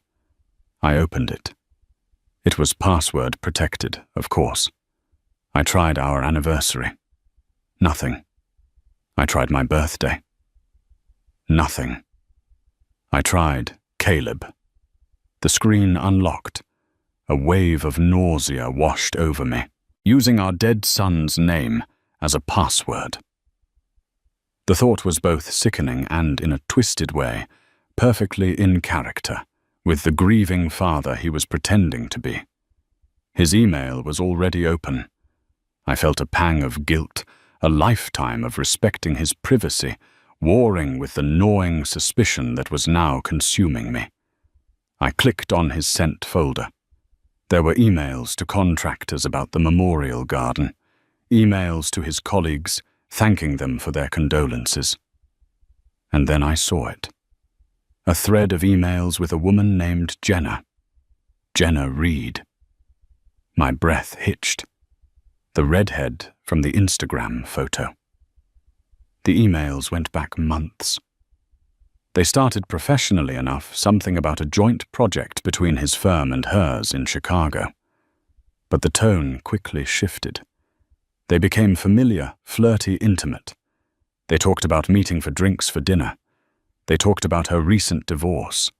I opened it. It was password protected, of course. I tried our anniversary. Nothing. I tried my birthday. Nothing. I tried Caleb. The screen unlocked. A wave of nausea washed over me, using our dead son's name as a password. The thought was both sickening and, in a twisted way, perfectly in character with the grieving father he was pretending to be. His email was already open. I felt a pang of guilt, a lifetime of respecting his privacy, warring with the gnawing suspicion that was now consuming me. I clicked on his sent folder. There were emails to contractors about the memorial garden, emails to his colleagues, thanking them for their condolences. And then I saw it. A thread of emails with a woman named Jenna Reed. My breath hitched. The redhead from the Instagram photo. The emails went back months. They started professionally enough, something about a joint project between his firm and hers in Chicago. But the tone quickly shifted. They became familiar, flirty, intimate. They talked about meeting for drinks for dinner. They talked about her recent divorce.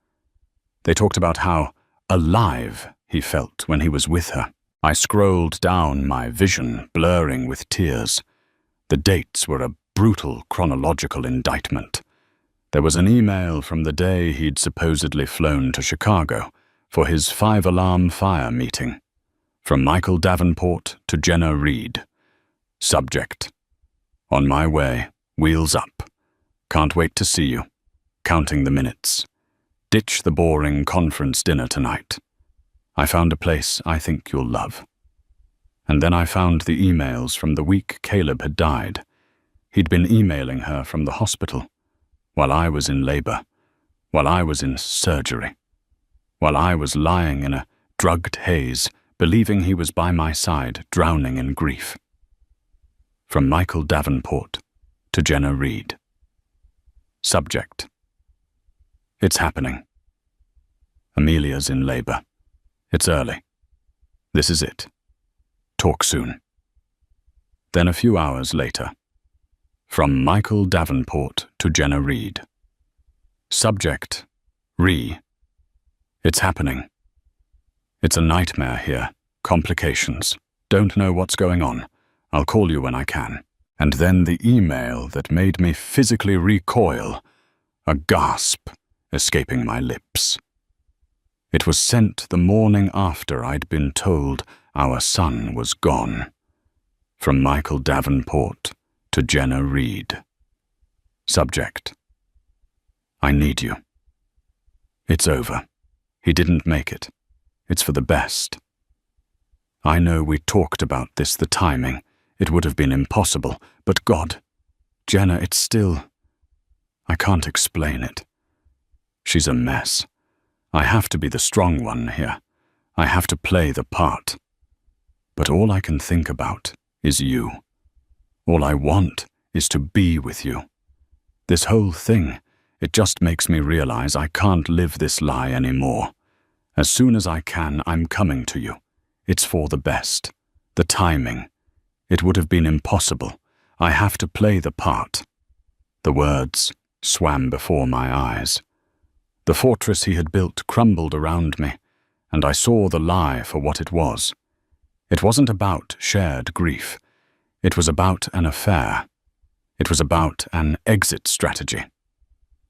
They talked about how alive he felt when he was with her. I scrolled down, my vision blurring with tears. The dates were a brutal chronological indictment. There was an email from the day he'd supposedly flown to Chicago for his 5-alarm fire meeting. From Michael Davenport to Jenna Reed. Subject: on my way, wheels up. Can't wait to see you. Counting the minutes. Ditch the boring conference dinner tonight. I found a place I think you'll love. And then I found the emails from the week Caleb had died. He'd been emailing her from the hospital, while I was in labor, while I was in surgery, while I was lying in a drugged haze, believing he was by my side, drowning in grief. From Michael Davenport to Jenna Reed. Subject: It's happening. Amelia's in labor. It's early. This is it. Talk soon. Then a few hours later. From Michael Davenport to Jenna Reed. Subject, Re. It's happening. It's a nightmare here. Complications. Don't know what's going on. I'll call you when I can. And then the email that made me physically recoil, a gasp escaping my lips. It was sent the morning after I'd been told our son was gone. From Michael Davenport to Jenna Reed. Subject, I need you. It's over. He didn't make it. It's for the best. I know we talked about this, the timing. It would have been impossible, but God, Jenna, it's still... I can't explain it. She's a mess. I have to be the strong one here. I have to play the part. But all I can think about is you. All I want is to be with you. This whole thing, it just makes me realize I can't live this lie anymore. As soon as I can, I'm coming to you. It's for the best. The timing. It would have been impossible. I have to play the part. The words swam before my eyes. The fortress he had built crumbled around me, and I saw the lie for what it was. It wasn't about shared grief. It was about an affair. It was about an exit strategy.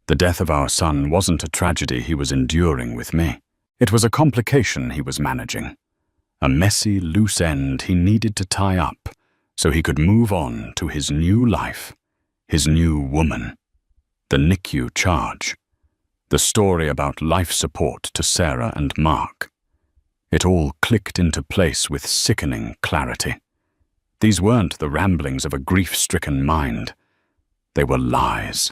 The death of our son wasn't a tragedy he was enduring with me. It was a complication he was managing. A messy, loose end he needed to tie up so he could move on to his new life, his new woman. The NICU charge. The story about life support to Sarah and Mark. It all clicked into place with sickening clarity. These weren't the ramblings of a grief-stricken mind. They were lies.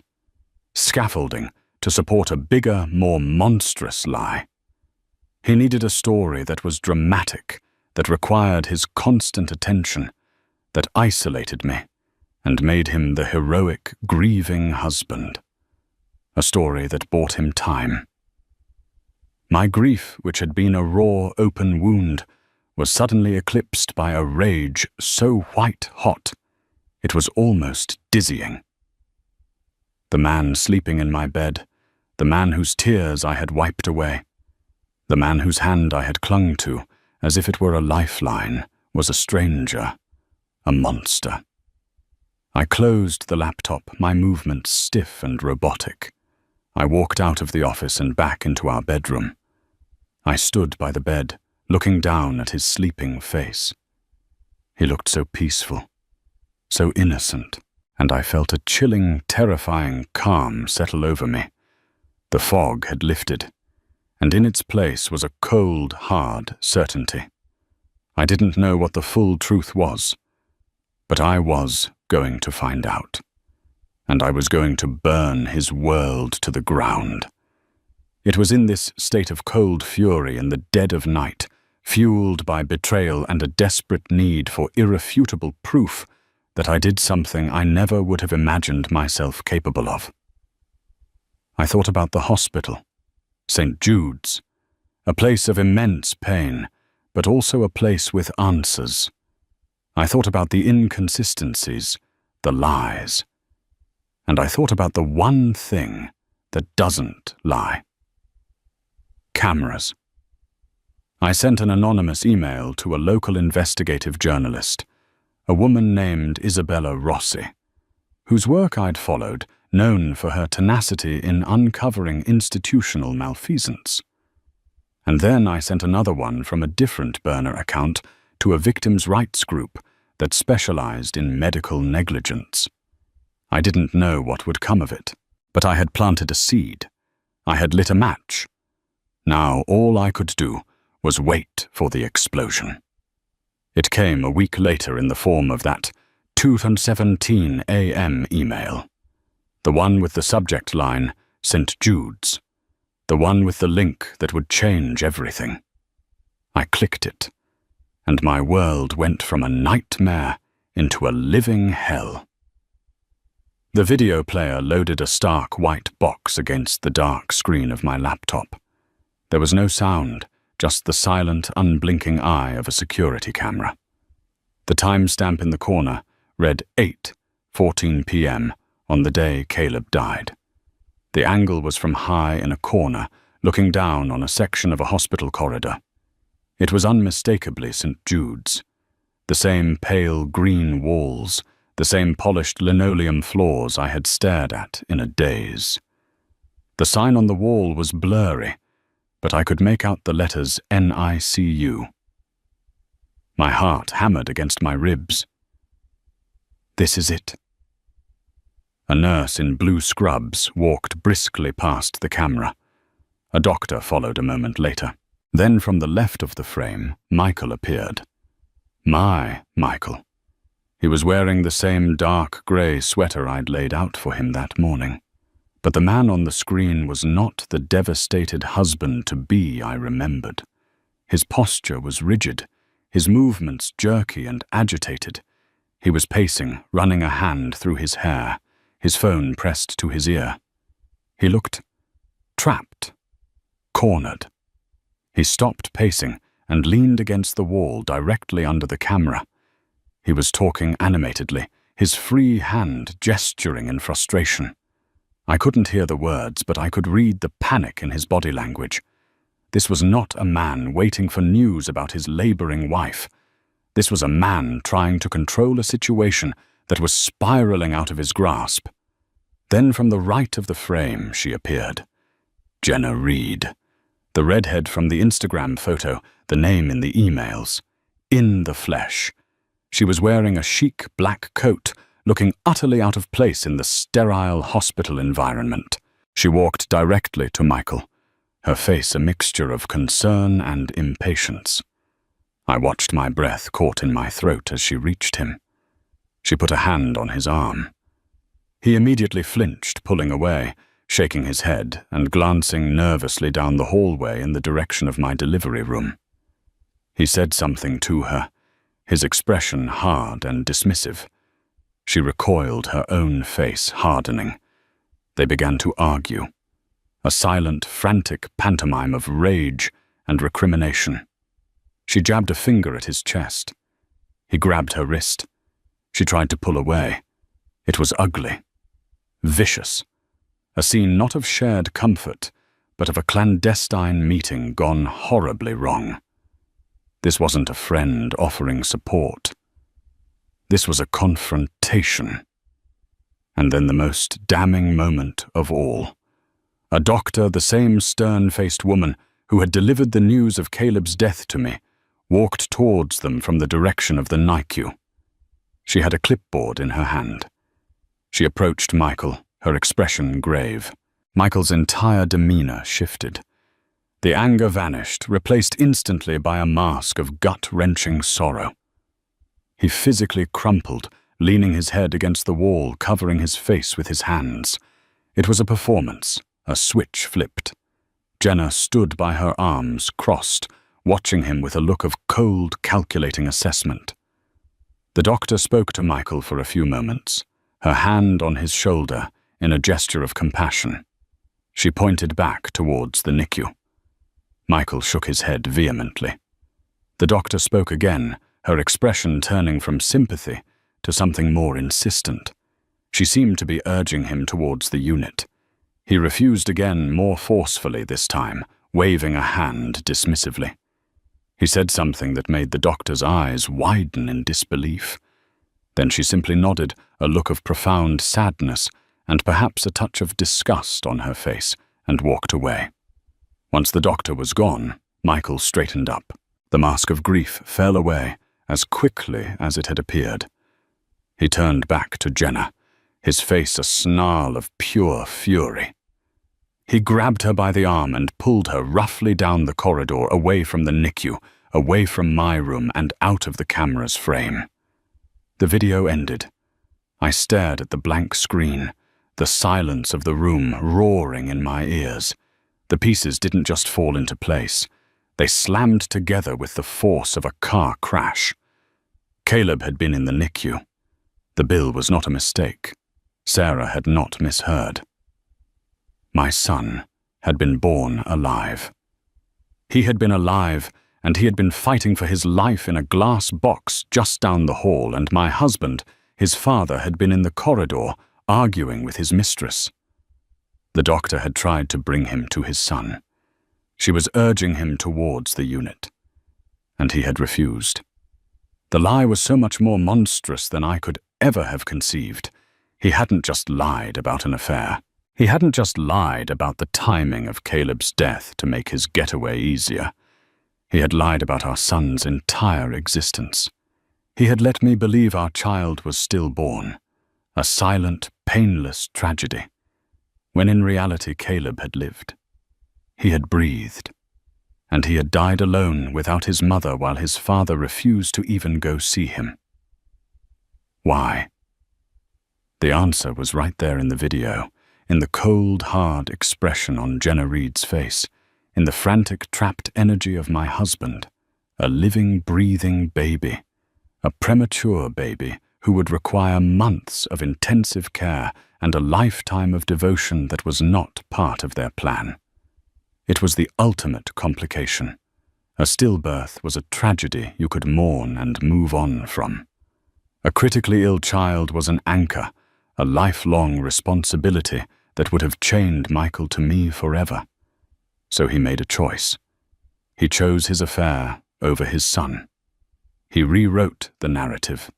Scaffolding to support a bigger, more monstrous lie. He needed a story that was dramatic, that required his constant attention, that isolated me and made him the heroic, grieving husband. A story that bought him time. My grief, which had been a raw, open wound, was suddenly eclipsed by a rage so white-hot, it was almost dizzying. The man sleeping in my bed, the man whose tears I had wiped away, the man whose hand I had clung to, as if it were a lifeline, was a stranger, a monster. I closed the laptop, my movements stiff and robotic. I walked out of the office and back into our bedroom. I stood by the bed, looking down at his sleeping face. He looked so peaceful, so innocent, and I felt a chilling, terrifying calm settle over me. The fog had lifted, and in its place was a cold, hard certainty. I didn't know what the full truth was, but I was going to find out. And I was going to burn his world to the ground. It was in this state of cold fury in the dead of night, fueled by betrayal and a desperate need for irrefutable proof, that I did something I never would have imagined myself capable of. I thought about the hospital, St. Jude's, a place of immense pain, but also a place with answers. I thought about the inconsistencies, the lies. And I thought about the one thing that doesn't lie. Cameras. I sent an anonymous email to a local investigative journalist, a woman named Isabella Rossi, whose work I'd followed, known for her tenacity in uncovering institutional malfeasance. And then I sent another one from a different burner account to a victims' rights group that specialized in medical negligence. I didn't know what would come of it, but I had planted a seed. I had lit a match. Now all I could do was wait for the explosion. It came a week later in the form of that 2:17 a.m. email. The one with the subject line, St. Jude's. The one with the link that would change everything. I clicked it, and my world went from a nightmare into a living hell. The video player loaded a stark white box against the dark screen of my laptop. There was no sound, just the silent, unblinking eye of a security camera. The timestamp in the corner read 8:14 p.m. on the day Caleb died. The angle was from high in a corner, looking down on a section of a hospital corridor. It was unmistakably St. Jude's. The same pale green walls, the same polished linoleum floors I had stared at in a daze. The sign on the wall was blurry, but I could make out the letters NICU. My heart hammered against my ribs. This is it. A nurse in blue scrubs walked briskly past the camera. A doctor followed a moment later. Then from the left of the frame, Michael appeared. My Michael. He was wearing the same dark grey sweater I'd laid out for him that morning. But the man on the screen was not the devastated husband-to-be I remembered. His posture was rigid, his movements jerky and agitated. He was pacing, running a hand through his hair, his phone pressed to his ear. He looked trapped, cornered. He stopped pacing and leaned against the wall directly under the camera. He was talking animatedly, his free hand gesturing in frustration. I couldn't hear the words, but I could read the panic in his body language. This was not a man waiting for news about his laboring wife. This was a man trying to control a situation that was spiraling out of his grasp. Then from the right of the frame she appeared. Jenna Reed. The redhead from the Instagram photo, the name in the emails. In the flesh. She was wearing a chic black coat, looking utterly out of place in the sterile hospital environment. She walked directly to Michael, her face a mixture of concern and impatience. I watched my breath caught in my throat as she reached him. She put a hand on his arm. He immediately flinched, pulling away, shaking his head and glancing nervously down the hallway in the direction of my delivery room. He said something to her, his expression hard and dismissive. She recoiled, her own face hardening. They began to argue, a silent, frantic pantomime of rage and recrimination. She jabbed a finger at his chest. He grabbed her wrist. She tried to pull away. It was ugly, vicious, a scene not of shared comfort, but of a clandestine meeting gone horribly wrong. This wasn't a friend offering support. This was a confrontation. And then the most damning moment of all. A doctor, the same stern-faced woman who had delivered the news of Caleb's death to me, walked towards them from the direction of the NICU. She had a clipboard in her hand. She approached Michael, her expression grave. Michael's entire demeanor shifted. The anger vanished, replaced instantly by a mask of gut-wrenching sorrow. He physically crumpled, leaning his head against the wall, covering his face with his hands. It was a performance, a switch flipped. Jenna stood by her arms crossed, watching him with a look of cold, calculating assessment. The doctor spoke to Michael for a few moments, her hand on his shoulder in a gesture of compassion. She pointed back towards the NICU. Michael shook his head vehemently. The doctor spoke again, her expression turning from sympathy to something more insistent. She seemed to be urging him towards the unit. He refused again, more forcefully this time, waving a hand dismissively. He said something that made the doctor's eyes widen in disbelief. Then she simply nodded, a look of profound sadness and perhaps a touch of disgust on her face, and walked away. Once the doctor was gone, Michael straightened up. The mask of grief fell away as quickly as it had appeared. He turned back to Jenna, his face a snarl of pure fury. He grabbed her by the arm and pulled her roughly down the corridor, away from the NICU, away from my room and out of the camera's frame. The video ended. I stared at the blank screen, the silence of the room roaring in my ears. The pieces didn't just fall into place. They slammed together with the force of a car crash. Caleb had been in the NICU. The bill was not a mistake. Sarah had not misheard. My son had been born alive. He had been alive, and he had been fighting for his life in a glass box just down the hall, and my husband, his father, had been in the corridor arguing with his mistress. The doctor had tried to bring him to his son. She was urging him towards the unit, and he had refused. The lie was so much more monstrous than I could ever have conceived. He hadn't just lied about an affair. He hadn't just lied about the timing of Caleb's death to make his getaway easier. He had lied about our son's entire existence. He had let me believe our child was stillborn, a silent, painless tragedy, when in reality Caleb had lived. He had breathed, and he had died alone without his mother while his father refused to even go see him. Why? The answer was right there in the video, in the cold, hard expression on Jenna Reed's face, in the frantic, trapped energy of my husband, a living, breathing baby, a premature baby who would require months of intensive care and a lifetime of devotion that was not part of their plan. It was the ultimate complication. A stillbirth was a tragedy you could mourn and move on from. A critically ill child was an anchor, a lifelong responsibility that would have chained Michael to me forever. So he made a choice. He chose his affair over his son. He rewrote the narrative.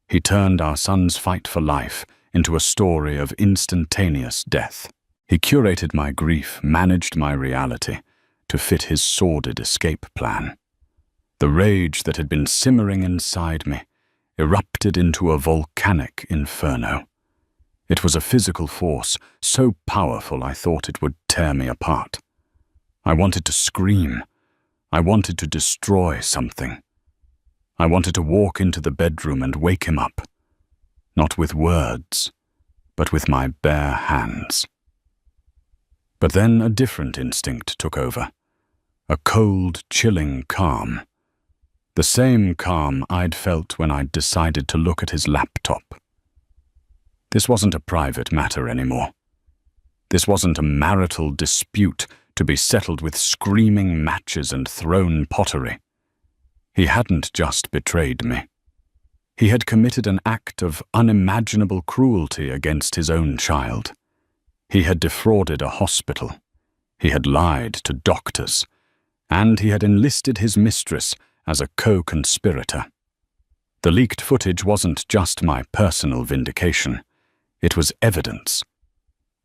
He turned our son's fight for life into a story of instantaneous death. He curated my grief, managed my reality, to fit his sordid escape plan. The rage that had been simmering inside me erupted into a volcanic inferno. It was a physical force, so powerful I thought it would tear me apart. I wanted to scream. I wanted to destroy something. I wanted to walk into the bedroom and wake him up, not with words, but with my bare hands. But then a different instinct took over, a cold, chilling calm. The same calm I'd felt when I'd decided to look at his laptop. This wasn't a private matter anymore. This wasn't a marital dispute to be settled with screaming matches and thrown pottery. He hadn't just betrayed me. He had committed an act of unimaginable cruelty against his own child. He had defrauded a hospital. He had lied to doctors. And he had enlisted his mistress as a co-conspirator. The leaked footage wasn't just my personal vindication. It was evidence.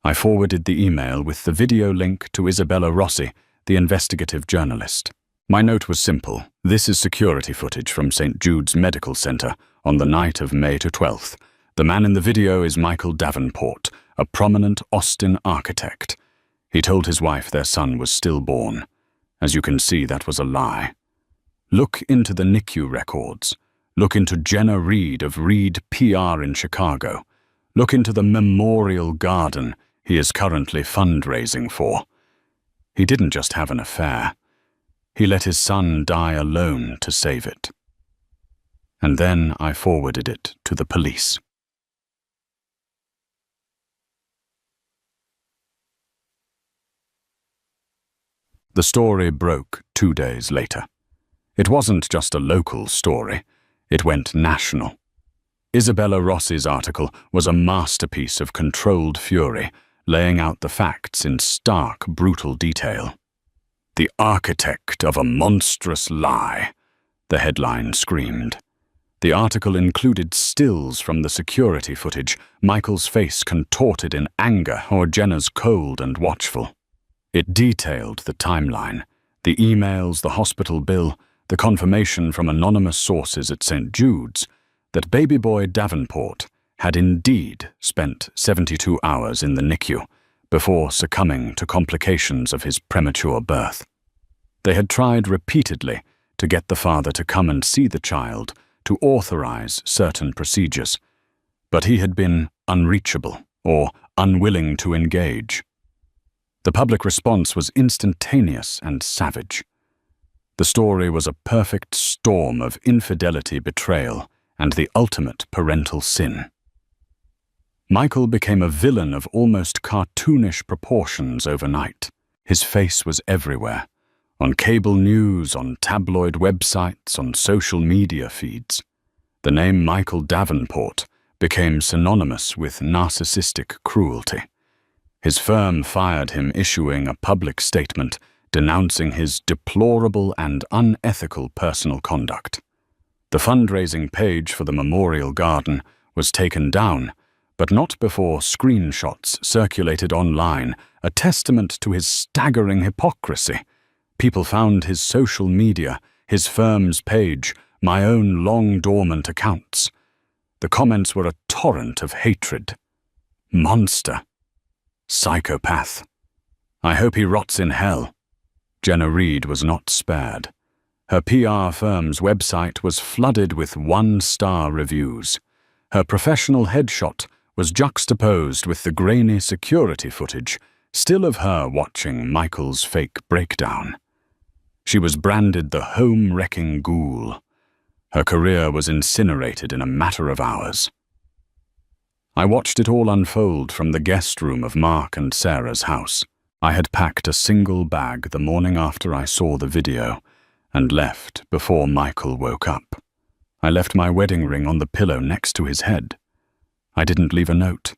I forwarded the email with the video link to Isabella Rossi, the investigative journalist. My note was simple. This is security footage from St. Jude's Medical Center on the night of May 12th. The man in the video is Michael Davenport, a prominent Austin architect. He told his wife their son was stillborn. As you can see, that was a lie. Look into the NICU records. Look into Jenna Reed of Reed PR in Chicago. Look into the memorial garden he is currently fundraising for. He didn't just have an affair. He let his son die alone to save it. And then I forwarded it to the police. The story broke 2 days later. It wasn't just a local story. It went national. Isabella Rossi's article was a masterpiece of controlled fury, laying out the facts in stark, brutal detail. "The architect of a monstrous lie," the headline screamed. The article included stills from the security footage, Michael's face contorted in anger or Jenna's cold and watchful. It detailed the timeline, the emails, the hospital bill, the confirmation from anonymous sources at St. Jude's that baby boy Davenport had indeed spent 72 hours in the NICU before succumbing to complications of his premature birth. They had tried repeatedly to get the father to come and see the child, to authorize certain procedures, but he had been unreachable or unwilling to engage. The public response was instantaneous and savage. The story was a perfect storm of infidelity, betrayal, and the ultimate parental sin. Michael became a villain of almost cartoonish proportions overnight. His face was everywhere, on cable news, on tabloid websites, on social media feeds. The name Michael Davenport became synonymous with narcissistic cruelty. His firm fired him, issuing a public statement denouncing his deplorable and unethical personal conduct. The fundraising page for the memorial garden was taken down, but not before screenshots circulated online, a testament to his staggering hypocrisy. People found his social media, his firm's page, my own long-dormant accounts. The comments were a torrent of hatred. Monster. Psychopath. I hope he rots in hell. Jenna Reed was not spared. Her PR firm's website was flooded with one-star reviews. Her professional headshot was juxtaposed with the grainy security footage, still of her watching Michael's fake breakdown. She was branded the home-wrecking ghoul. Her career was incinerated in a matter of hours. I watched it all unfold from the guest room of Mark and Sarah's house. I had packed a single bag the morning after I saw the video and left before Michael woke up. I left my wedding ring on the pillow next to his head. I didn't leave a note.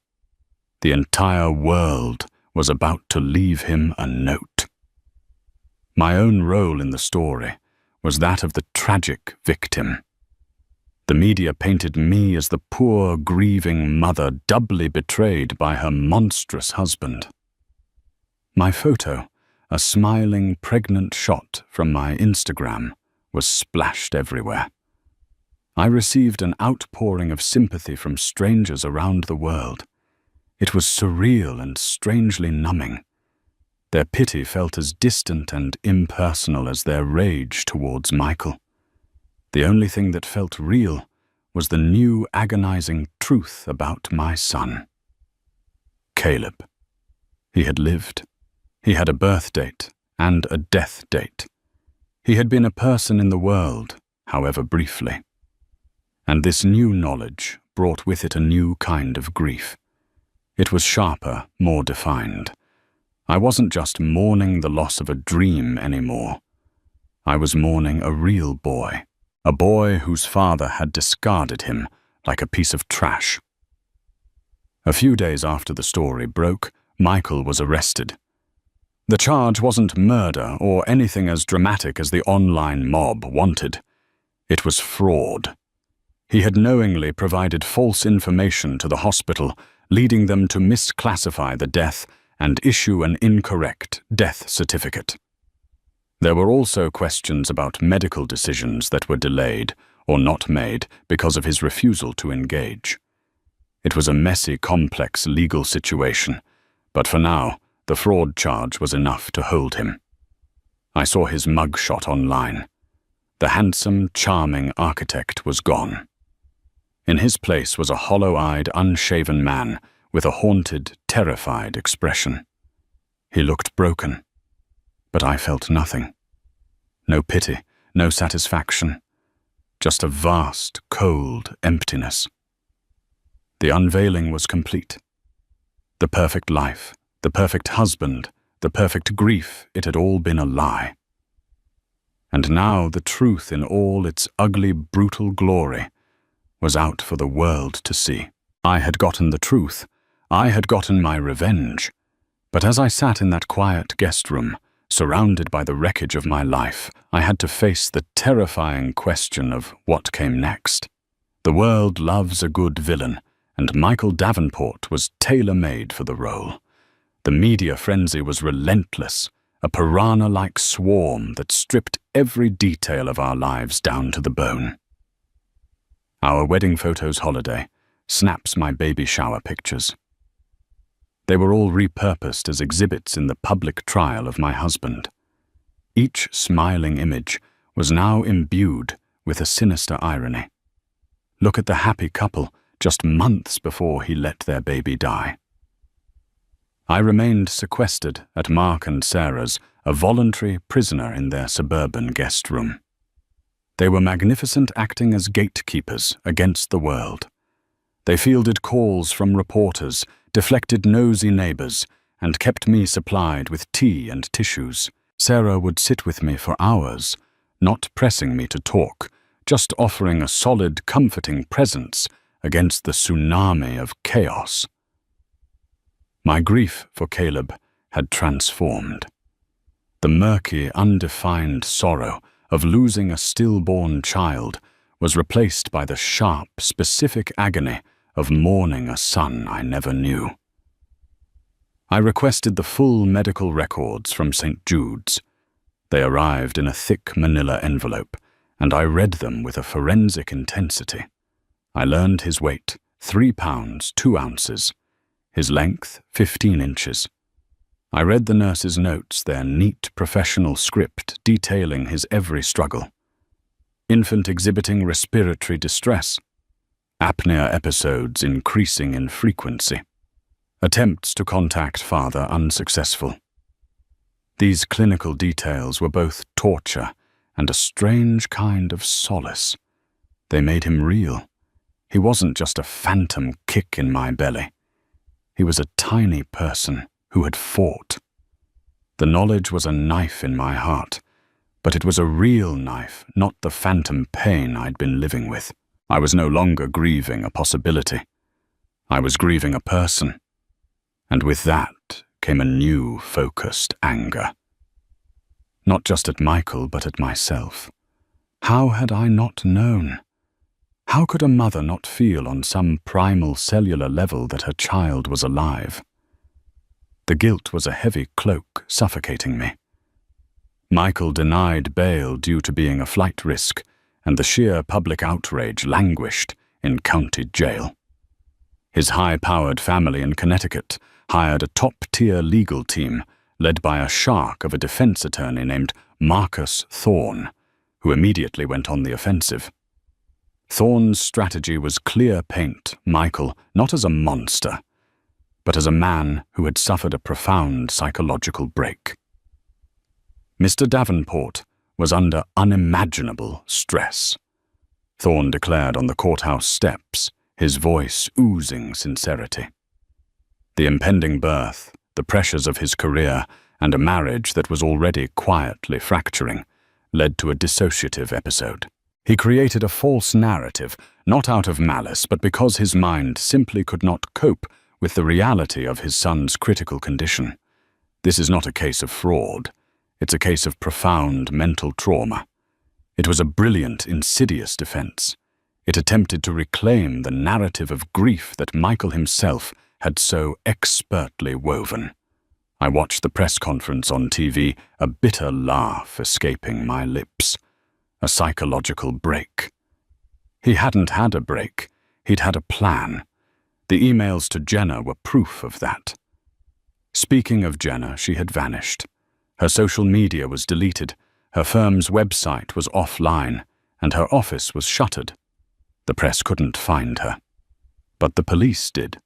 The entire world was about to leave him a note. My own role in the story was that of the tragic victim. The media painted me as the poor, grieving mother doubly betrayed by her monstrous husband. My photo, a smiling, pregnant shot from my Instagram, was splashed everywhere. I received an outpouring of sympathy from strangers around the world. It was surreal and strangely numbing. Their pity felt as distant and impersonal as their rage towards Michael. The only thing that felt real was the new agonizing truth about my son. Caleb. He had lived. He had a birth date and a death date. He had been a person in the world, however briefly. And this new knowledge brought with it a new kind of grief. It was sharper, more defined. I wasn't just mourning the loss of a dream anymore. I was mourning a real boy, a boy whose father had discarded him like a piece of trash. A few days after the story broke, Michael was arrested. The charge wasn't murder or anything as dramatic as the online mob wanted. It was fraud. He had knowingly provided false information to the hospital, leading them to misclassify the death and issue an incorrect death certificate. There were also questions about medical decisions that were delayed or not made because of his refusal to engage. It was a messy, complex legal situation, but for now, the fraud charge was enough to hold him. I saw his mugshot online. The handsome, charming architect was gone. In his place was a hollow-eyed, unshaven man with a haunted, terrified expression. He looked broken, but I felt nothing. No pity, no satisfaction, just a vast, cold emptiness. The unveiling was complete. The perfect life, the perfect husband, the perfect grief, it had all been a lie. And now the truth in all its ugly, brutal glory was out for the world to see. I had gotten the truth. I had gotten my revenge. But as I sat in that quiet guest room, surrounded by the wreckage of my life, I had to face the terrifying question of what came next. The world loves a good villain, and Michael Davenport was tailor-made for the role. The media frenzy was relentless, a piranha-like swarm that stripped every detail of our lives down to the bone. Our wedding photos holiday, snaps my baby shower pictures. They were all repurposed as exhibits in the public trial of my husband. Each smiling image was now imbued with a sinister irony. Look at the happy couple just months before he let their baby die. I remained sequestered at Mark and Sarah's, a voluntary prisoner in their suburban guest room. They were magnificent, acting as gatekeepers against the world. They fielded calls from reporters, deflected nosy neighbors, and kept me supplied with tea and tissues. Sarah would sit with me for hours, not pressing me to talk, just offering a solid, comforting presence against the tsunami of chaos. My grief for Caleb had transformed. The murky, undefined sorrow of losing a stillborn child was replaced by the sharp, specific agony of mourning a son I never knew. I requested the full medical records from St. Jude's. They arrived in a thick manila envelope, and I read them with a forensic intensity. I learned his weight, 3 pounds, 2 ounces. His length, 15 inches. I read the nurse's notes, their neat professional script detailing his every struggle. Infant exhibiting respiratory distress. Apnea episodes increasing in frequency. Attempts to contact father unsuccessful. These clinical details were both torture and a strange kind of solace. They made him real. He wasn't just a phantom kick in my belly. He was a tiny person who had fought. The knowledge was a knife in my heart, but it was a real knife, not the phantom pain I'd been living with. I was no longer grieving a possibility. I was grieving a person. And with that came a new, focused anger. Not just at Michael, but at myself. How had I not known? How could a mother not feel on some primal cellular level that her child was alive? The guilt was a heavy cloak suffocating me. Michael denied bail due to being a flight risk, and the sheer public outrage languished in county jail. His high-powered family in Connecticut hired a top-tier legal team led by a shark of a defense attorney named Marcus Thorne, who immediately went on the offensive. Thorne's strategy was clear paint Michael not as a monster, but as a man who had suffered a profound psychological break. Mr. Davenport was under unimaginable stress. Thorne declared on the courthouse steps, his voice oozing sincerity. The impending birth, the pressures of his career, and a marriage that was already quietly fracturing led to a dissociative episode. He created a false narrative, not out of malice, but because his mind simply could not cope with the reality of his son's critical condition. This is not a case of fraud. It's a case of profound mental trauma. It was a brilliant, insidious defense. It attempted to reclaim the narrative of grief that Michael himself had so expertly woven. I watched the press conference on TV, a bitter laugh escaping my lips. A psychological break. He hadn't had a break. He'd had a plan. The emails to Jenna were proof of that. Speaking of Jenna, she had vanished. Her social media was deleted, her firm's website was offline, and her office was shuttered. The press couldn't find her. But the police did.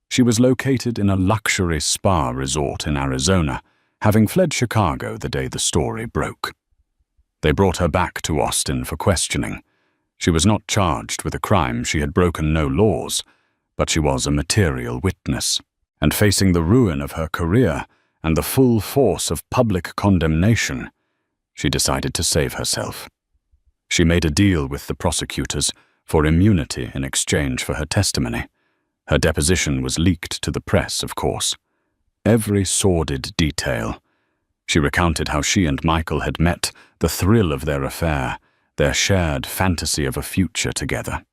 She was located in a luxury spa resort in Arizona, having fled Chicago the day the story broke. They brought her back to Austin for questioning. She was not charged with a crime, she had broken no laws, but she was a material witness, and facing the ruin of her career and the full force of public condemnation, she decided to save herself. She made a deal with the prosecutors for immunity in exchange for her testimony. Her deposition was leaked to the press, of course. Every sordid detail. She recounted how she and Michael had met, the thrill of their affair, their shared fantasy of a future together.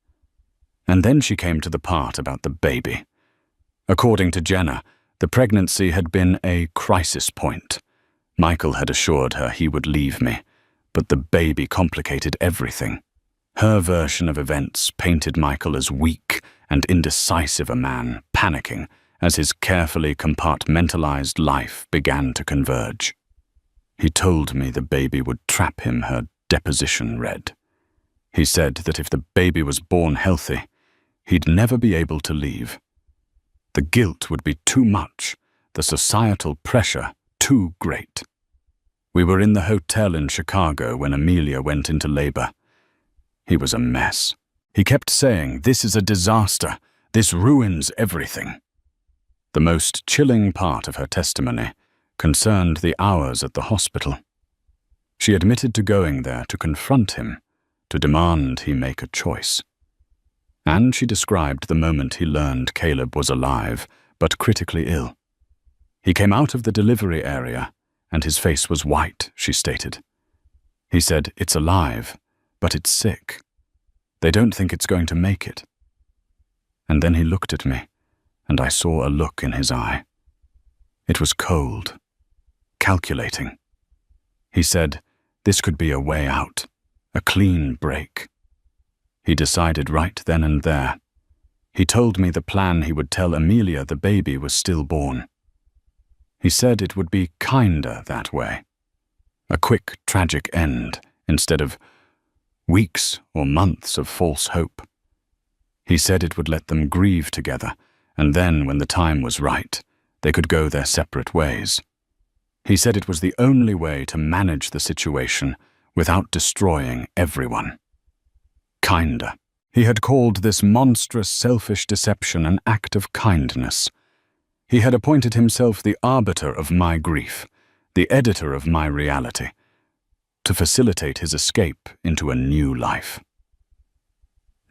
And then she came to the part about the baby. According to Jenna, the pregnancy had been a crisis point. Michael had assured her he would leave me, but the baby complicated everything. Her version of events painted Michael as weak and indecisive a man, panicking as his carefully compartmentalized life began to converge. He told me the baby would trap him, her deposition read. He said that if the baby was born healthy, he'd never be able to leave. The guilt would be too much, the societal pressure too great. We were in the hotel in Chicago when Amelia went into labor. He was a mess. He kept saying, "This is a disaster. This ruins everything." The most chilling part of her testimony concerned the hours at the hospital. She admitted to going there to confront him, to demand he make a choice. And she described the moment he learned Caleb was alive, but critically ill. He came out of the delivery area, and his face was white, she stated. He said, "It's alive, but it's sick. They don't think it's going to make it." And then he looked at me, and I saw a look in his eye. It was cold, calculating. He said, this could be a way out, a clean break. He decided right then and there. He told me the plan he would tell Amelia the baby was stillborn. He said it would be kinder that way. A quick, tragic end, instead of weeks or months of false hope. He said it would let them grieve together, and then, when the time was right, they could go their separate ways. He said it was the only way to manage the situation without destroying everyone. Kinder. He had called this monstrous selfish deception an act of kindness. He had appointed himself the arbiter of my grief, the editor of my reality, to facilitate his escape into a new life.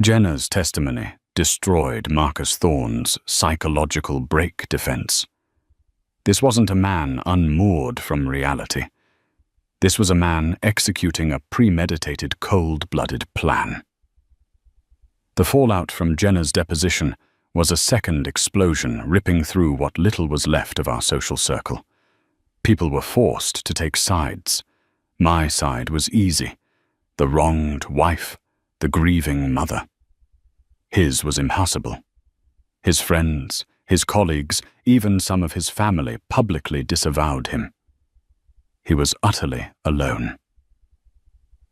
Jenna's testimony destroyed Marcus Thorne's psychological break defense. This wasn't a man unmoored from reality. This was a man executing a premeditated, cold-blooded plan. The fallout from Jenna's deposition was a second explosion ripping through what little was left of our social circle. People were forced to take sides. My side was easy: the wronged wife, the grieving mother. His was impossible. His friends, his colleagues, even some of his family publicly disavowed him. He was utterly alone.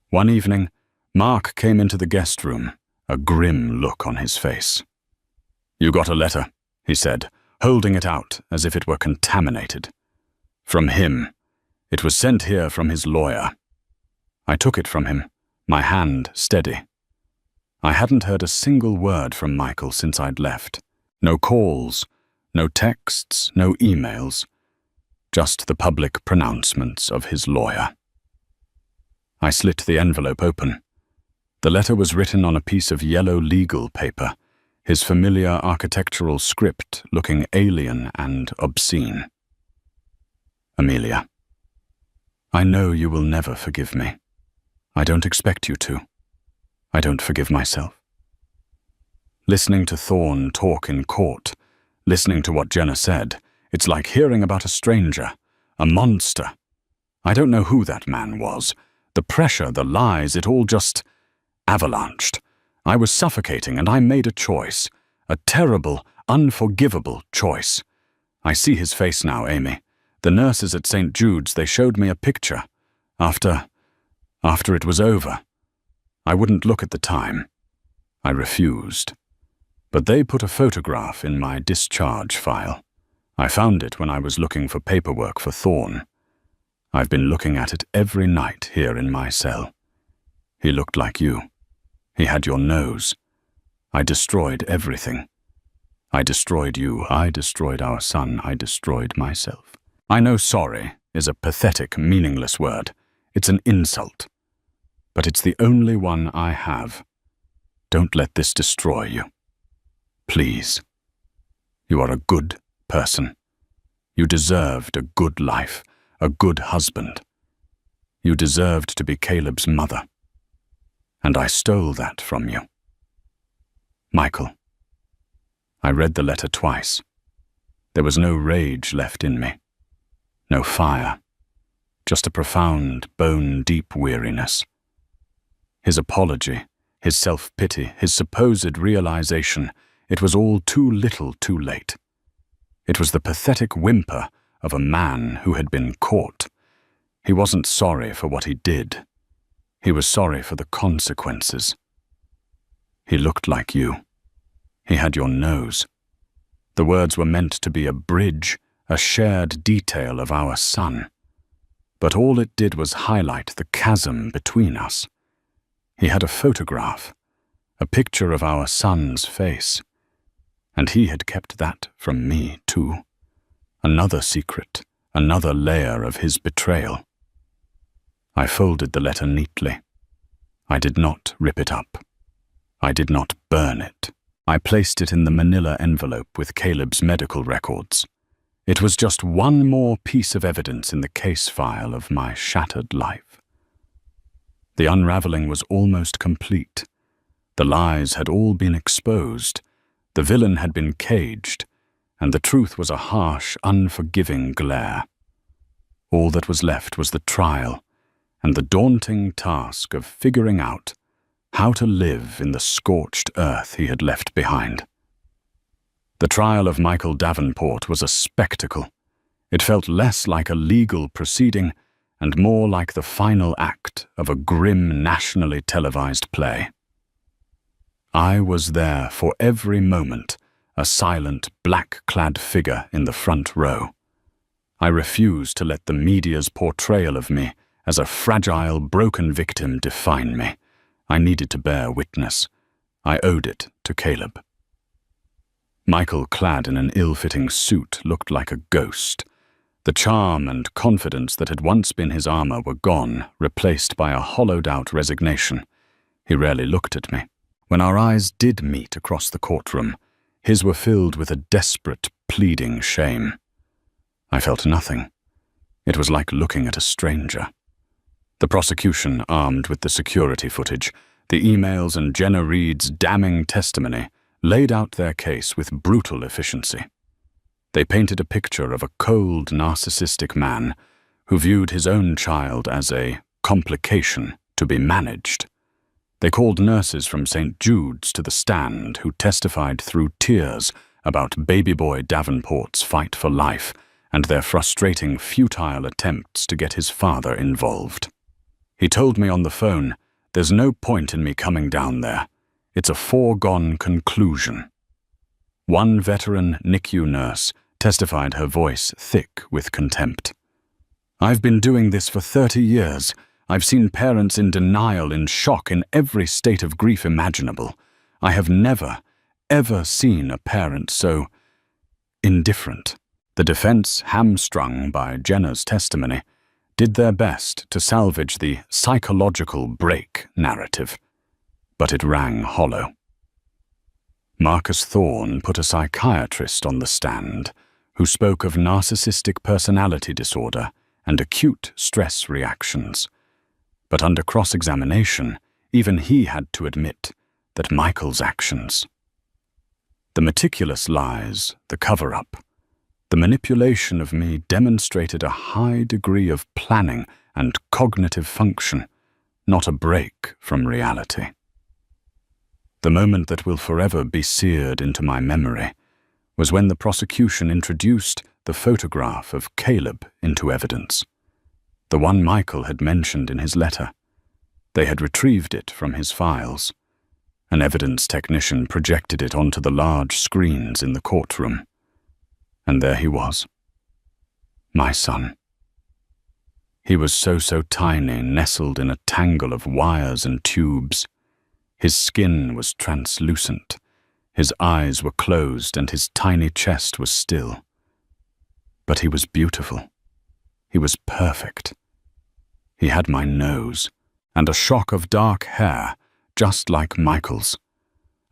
One evening, Mark came into the guest room, a grim look on his face. "You got a letter," he said, holding it out as if it were contaminated. "From him. It was sent here from his lawyer." I took it from him, my hand steady. I hadn't heard a single word from Michael since I'd left. No calls, no texts, no emails. Just the public pronouncements of his lawyer. I slit the envelope open. The letter was written on a piece of yellow legal paper, his familiar architectural script looking alien and obscene. "Amelia, I know you will never forgive me. I don't expect you to. I don't forgive myself." Listening to Thorne talk in court, listening to what Jenna said, it's like hearing about a stranger, a monster. I don't know who that man was. The pressure, the lies, it all just avalanched. I was suffocating, and I made a choice. A terrible, unforgivable choice. I see his face now, Amy. The nurses at St. Jude's, they showed me a picture. After it was over. I wouldn't look at the time. I refused. But they put a photograph in my discharge file. I found it when I was looking for paperwork for Thorne. I've been looking at it every night here in my cell. He looked like you. He had your nose. I destroyed everything. I destroyed you. I destroyed our son. I destroyed myself. I know sorry is a pathetic, meaningless word. It's an insult. But it's the only one I have. Don't let this destroy you. Please. You are a good person. You deserved a good life, a good husband. You deserved to be Caleb's mother. And I stole that from you. Michael. I read the letter twice. There was no rage left in me. No fire. Just a profound, bone-deep weariness. His apology, his self-pity, his supposed realization, it was all too little too late. It was the pathetic whimper of a man who had been caught. He wasn't sorry for what he did. He was sorry for the consequences. He looked like you. He had your nose. The words were meant to be a bridge, a shared detail of our son. But all it did was highlight the chasm between us. He had a photograph, a picture of our son's face. And he had kept that from me, too. Another secret, another layer of his betrayal. I folded the letter neatly. I did not rip it up. I did not burn it. I placed it in the manila envelope with Caleb's medical records. It was just one more piece of evidence in the case file of my shattered life. The unraveling was almost complete. The lies had all been exposed. The villain had been caged, and the truth was a harsh, unforgiving glare. All that was left was the trial, and the daunting task of figuring out how to live in the scorched earth he had left behind. The trial of Michael Davenport was a spectacle. It felt less like a legal proceeding and more like the final act of a grim, nationally televised play. I was there for every moment, a silent, black-clad figure in the front row. I refused to let the media's portrayal of me as a fragile, broken victim define me. I needed to bear witness. I owed it to Caleb. Michael, clad in an ill-fitting suit, looked like a ghost. The charm and confidence that had once been his armor were gone, replaced by a hollowed-out resignation. He rarely looked at me. When our eyes did meet across the courtroom, his were filled with a desperate, pleading shame. I felt nothing. It was like looking at a stranger. The prosecution, armed with the security footage, the emails and Jenna Reed's damning testimony, laid out their case with brutal efficiency. They painted a picture of a cold, narcissistic man who viewed his own child as a complication to be managed. They called nurses from St. Jude's to the stand who testified through tears about baby boy Davenport's fight for life and their frustrating, futile attempts to get his father involved. He told me on the phone, "There's no point in me coming down there. It's a foregone conclusion." One veteran NICU nurse testified, her voice thick with contempt. "I've been doing this for 30 years. I've seen parents in denial, in shock, in every state of grief imaginable. I have never, ever seen a parent so indifferent." The defense, hamstrung by Jenna's testimony, did their best to salvage the psychological break narrative, but it rang hollow. Marcus Thorne put a psychiatrist on the stand who spoke of narcissistic personality disorder and acute stress reactions. But under cross-examination, even he had to admit that Michael's actions, the meticulous lies, the cover-up, the manipulation of me demonstrated a high degree of planning and cognitive function, not a break from reality. The moment that will forever be seared into my memory was when the prosecution introduced the photograph of Caleb into evidence, the one Michael had mentioned in his letter. They had retrieved it from his files. An evidence technician projected it onto the large screens in the courtroom. And there he was, my son. He was so tiny, nestled in a tangle of wires and tubes. His skin was translucent, his eyes were closed, and his tiny chest was still. But he was beautiful. He was perfect. He had my nose, and a shock of dark hair, just like Michael's.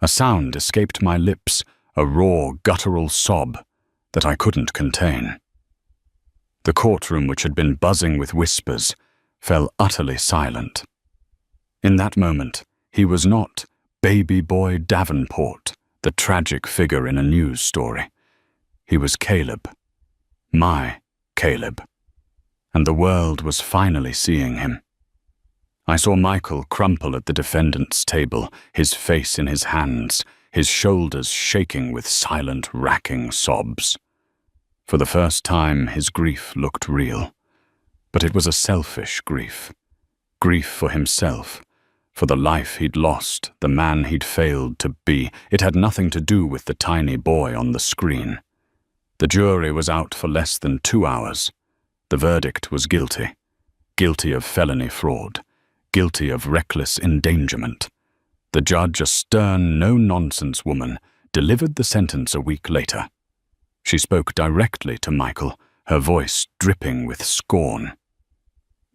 A sound escaped my lips, a raw, guttural sob that I couldn't contain. The courtroom, which had been buzzing with whispers, fell utterly silent. In that moment, he was not baby boy Davenport, the tragic figure in a news story. He was Caleb, my Caleb, and the world was finally seeing him. I saw Michael crumple at the defendant's table, his face in his hands, his shoulders shaking with silent, racking sobs. For the first time, his grief looked real, but it was a selfish grief. Grief for himself, for the life he'd lost, the man he'd failed to be. It had nothing to do with the tiny boy on the screen. The jury was out for less than 2 hours. The verdict was guilty. Guilty of felony fraud. Guilty of reckless endangerment. The judge, a stern, no-nonsense woman, delivered the sentence a week later. She spoke directly to Michael, her voice dripping with scorn.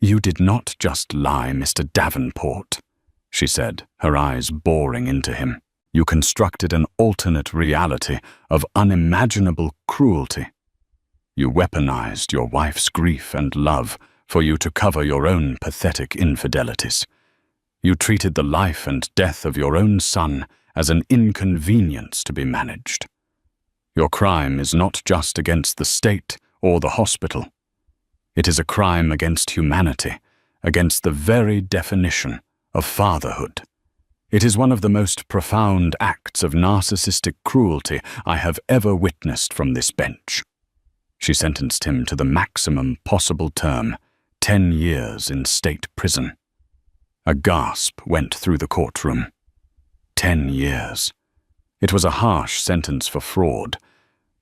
"You did not just lie, Mr. Davenport," she said, her eyes boring into him. "You constructed an alternate reality of unimaginable cruelty. You weaponized your wife's grief and love for you to cover your own pathetic infidelities. You treated the life and death of your own son as an inconvenience to be managed. Your crime is not just against the state or the hospital. It is a crime against humanity, against the very definition of fatherhood. It is one of the most profound acts of narcissistic cruelty I have ever witnessed from this bench." She sentenced him to the maximum possible term, 10 years in state prison. A gasp went through the courtroom. 10 years. It was a harsh sentence for fraud,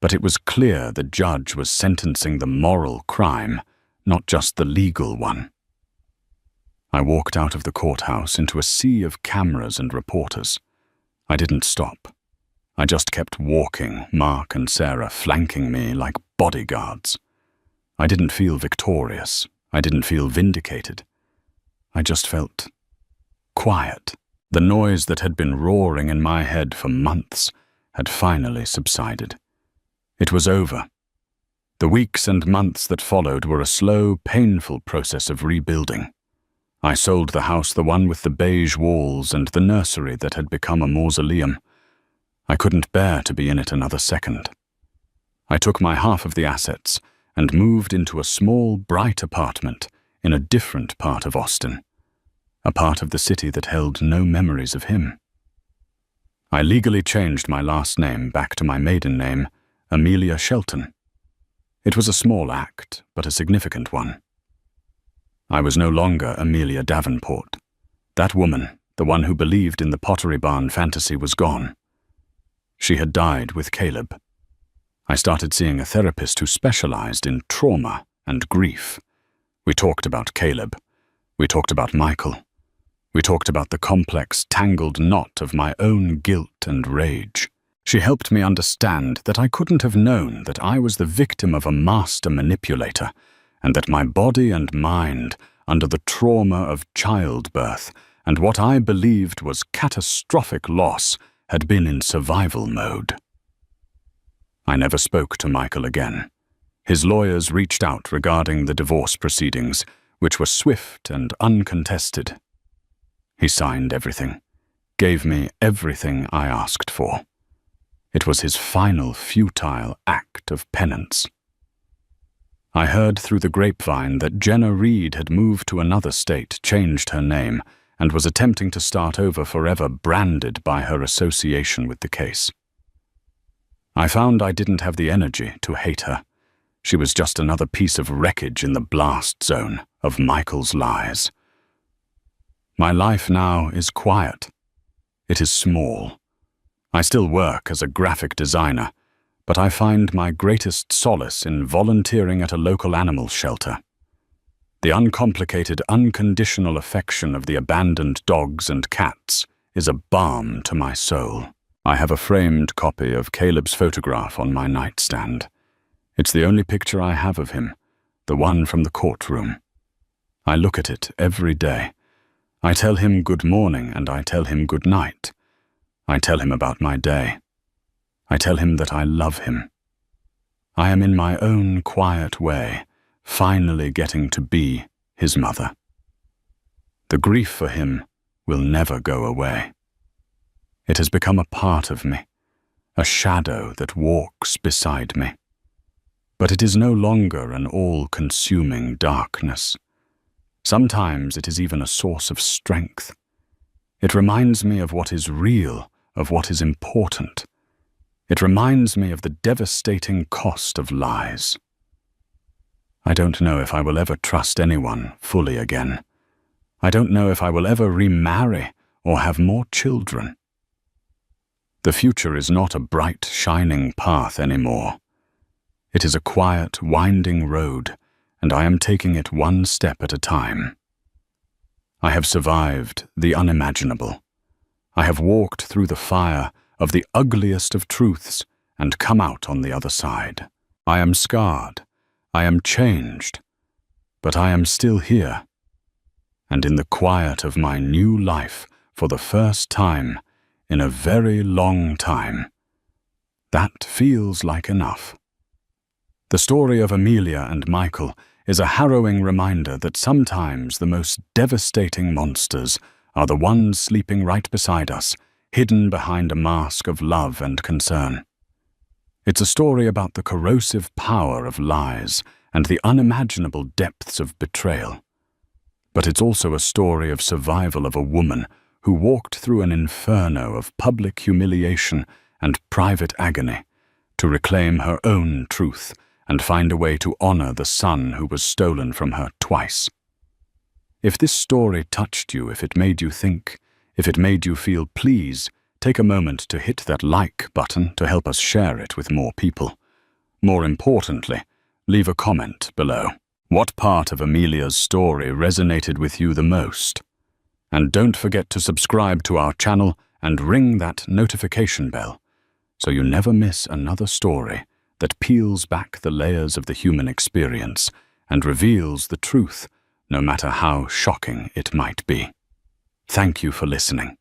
but it was clear the judge was sentencing the moral crime, not just the legal one. I walked out of the courthouse into a sea of cameras and reporters. I didn't stop. I just kept walking, Mark and Sarah flanking me like bodyguards. I didn't feel victorious. I didn't feel vindicated. I just felt quiet. The noise that had been roaring in my head for months had finally subsided. It was over. The weeks and months that followed were a slow, painful process of rebuilding. I sold the house, the one with the beige walls, and the nursery that had become a mausoleum. I couldn't bear to be in it another second. I took my half of the assets and moved into a small, bright apartment in a different part of Austin, a part of the city that held no memories of him. I legally changed my last name back to my maiden name, Amelia Shelton. It was a small act, but a significant one. I was no longer Amelia Davenport. That woman, the one who believed in the Pottery Barn fantasy, was gone. She had died with Caleb. I started seeing a therapist who specialized in trauma and grief. We talked about Caleb. We talked about Michael. We talked about the complex, tangled knot of my own guilt and rage. She helped me understand that I couldn't have known that I was the victim of a master manipulator, and that my body and mind, under the trauma of childbirth and what I believed was catastrophic loss, had been in survival mode. I never spoke to Michael again. His lawyers reached out regarding the divorce proceedings, which were swift and uncontested. He signed everything, gave me everything I asked for. It was his final futile act of penance. I heard through the grapevine that Jenna Reed had moved to another state, changed her name, and was attempting to start over forever, branded by her association with the case. I found I didn't have the energy to hate her. She was just another piece of wreckage in the blast zone of Michael's lies. My life now is quiet. It is small. I still work as a graphic designer, but I find my greatest solace in volunteering at a local animal shelter. The uncomplicated, unconditional affection of the abandoned dogs and cats is a balm to my soul. I have a framed copy of Caleb's photograph on my nightstand. It's the only picture I have of him, the one from the courtroom. I look at it every day. I tell him good morning and I tell him good night. I tell him about my day. I tell him that I love him. I am in my own quiet way, finally getting to be his mother. The grief for him will never go away. It has become a part of me, a shadow that walks beside me. But it is no longer an all-consuming darkness. Sometimes it is even a source of strength. It reminds me of what is real, of what is important. It reminds me of the devastating cost of lies. I don't know if I will ever trust anyone fully again. I don't know if I will ever remarry or have more children. The future is not a bright, shining path anymore. It is a quiet, winding road, and I am taking it one step at a time. I have survived the unimaginable. I have walked through the fire of the ugliest of truths and come out on the other side. I am scarred, I am changed, but I am still here. And in the quiet of my new life, for the first time in a very long time, that feels like enough. The story of Amelia and Michael is a harrowing reminder that sometimes the most devastating monsters are the ones sleeping right beside us, hidden behind a mask of love and concern. It's a story about the corrosive power of lies and the unimaginable depths of betrayal. But it's also a story of survival of a woman who walked through an inferno of public humiliation and private agony to reclaim her own truth and find a way to honor the son who was stolen from her twice. If this story touched you, if it made you think, if it made you feel, please take a moment to hit that like button to help us share it with more people. More importantly, leave a comment below. What part of Amelia's story resonated with you the most? And don't forget to subscribe to our channel and ring that notification bell so you never miss another story that peels back the layers of the human experience and reveals the truth, no matter how shocking it might be. Thank you for listening.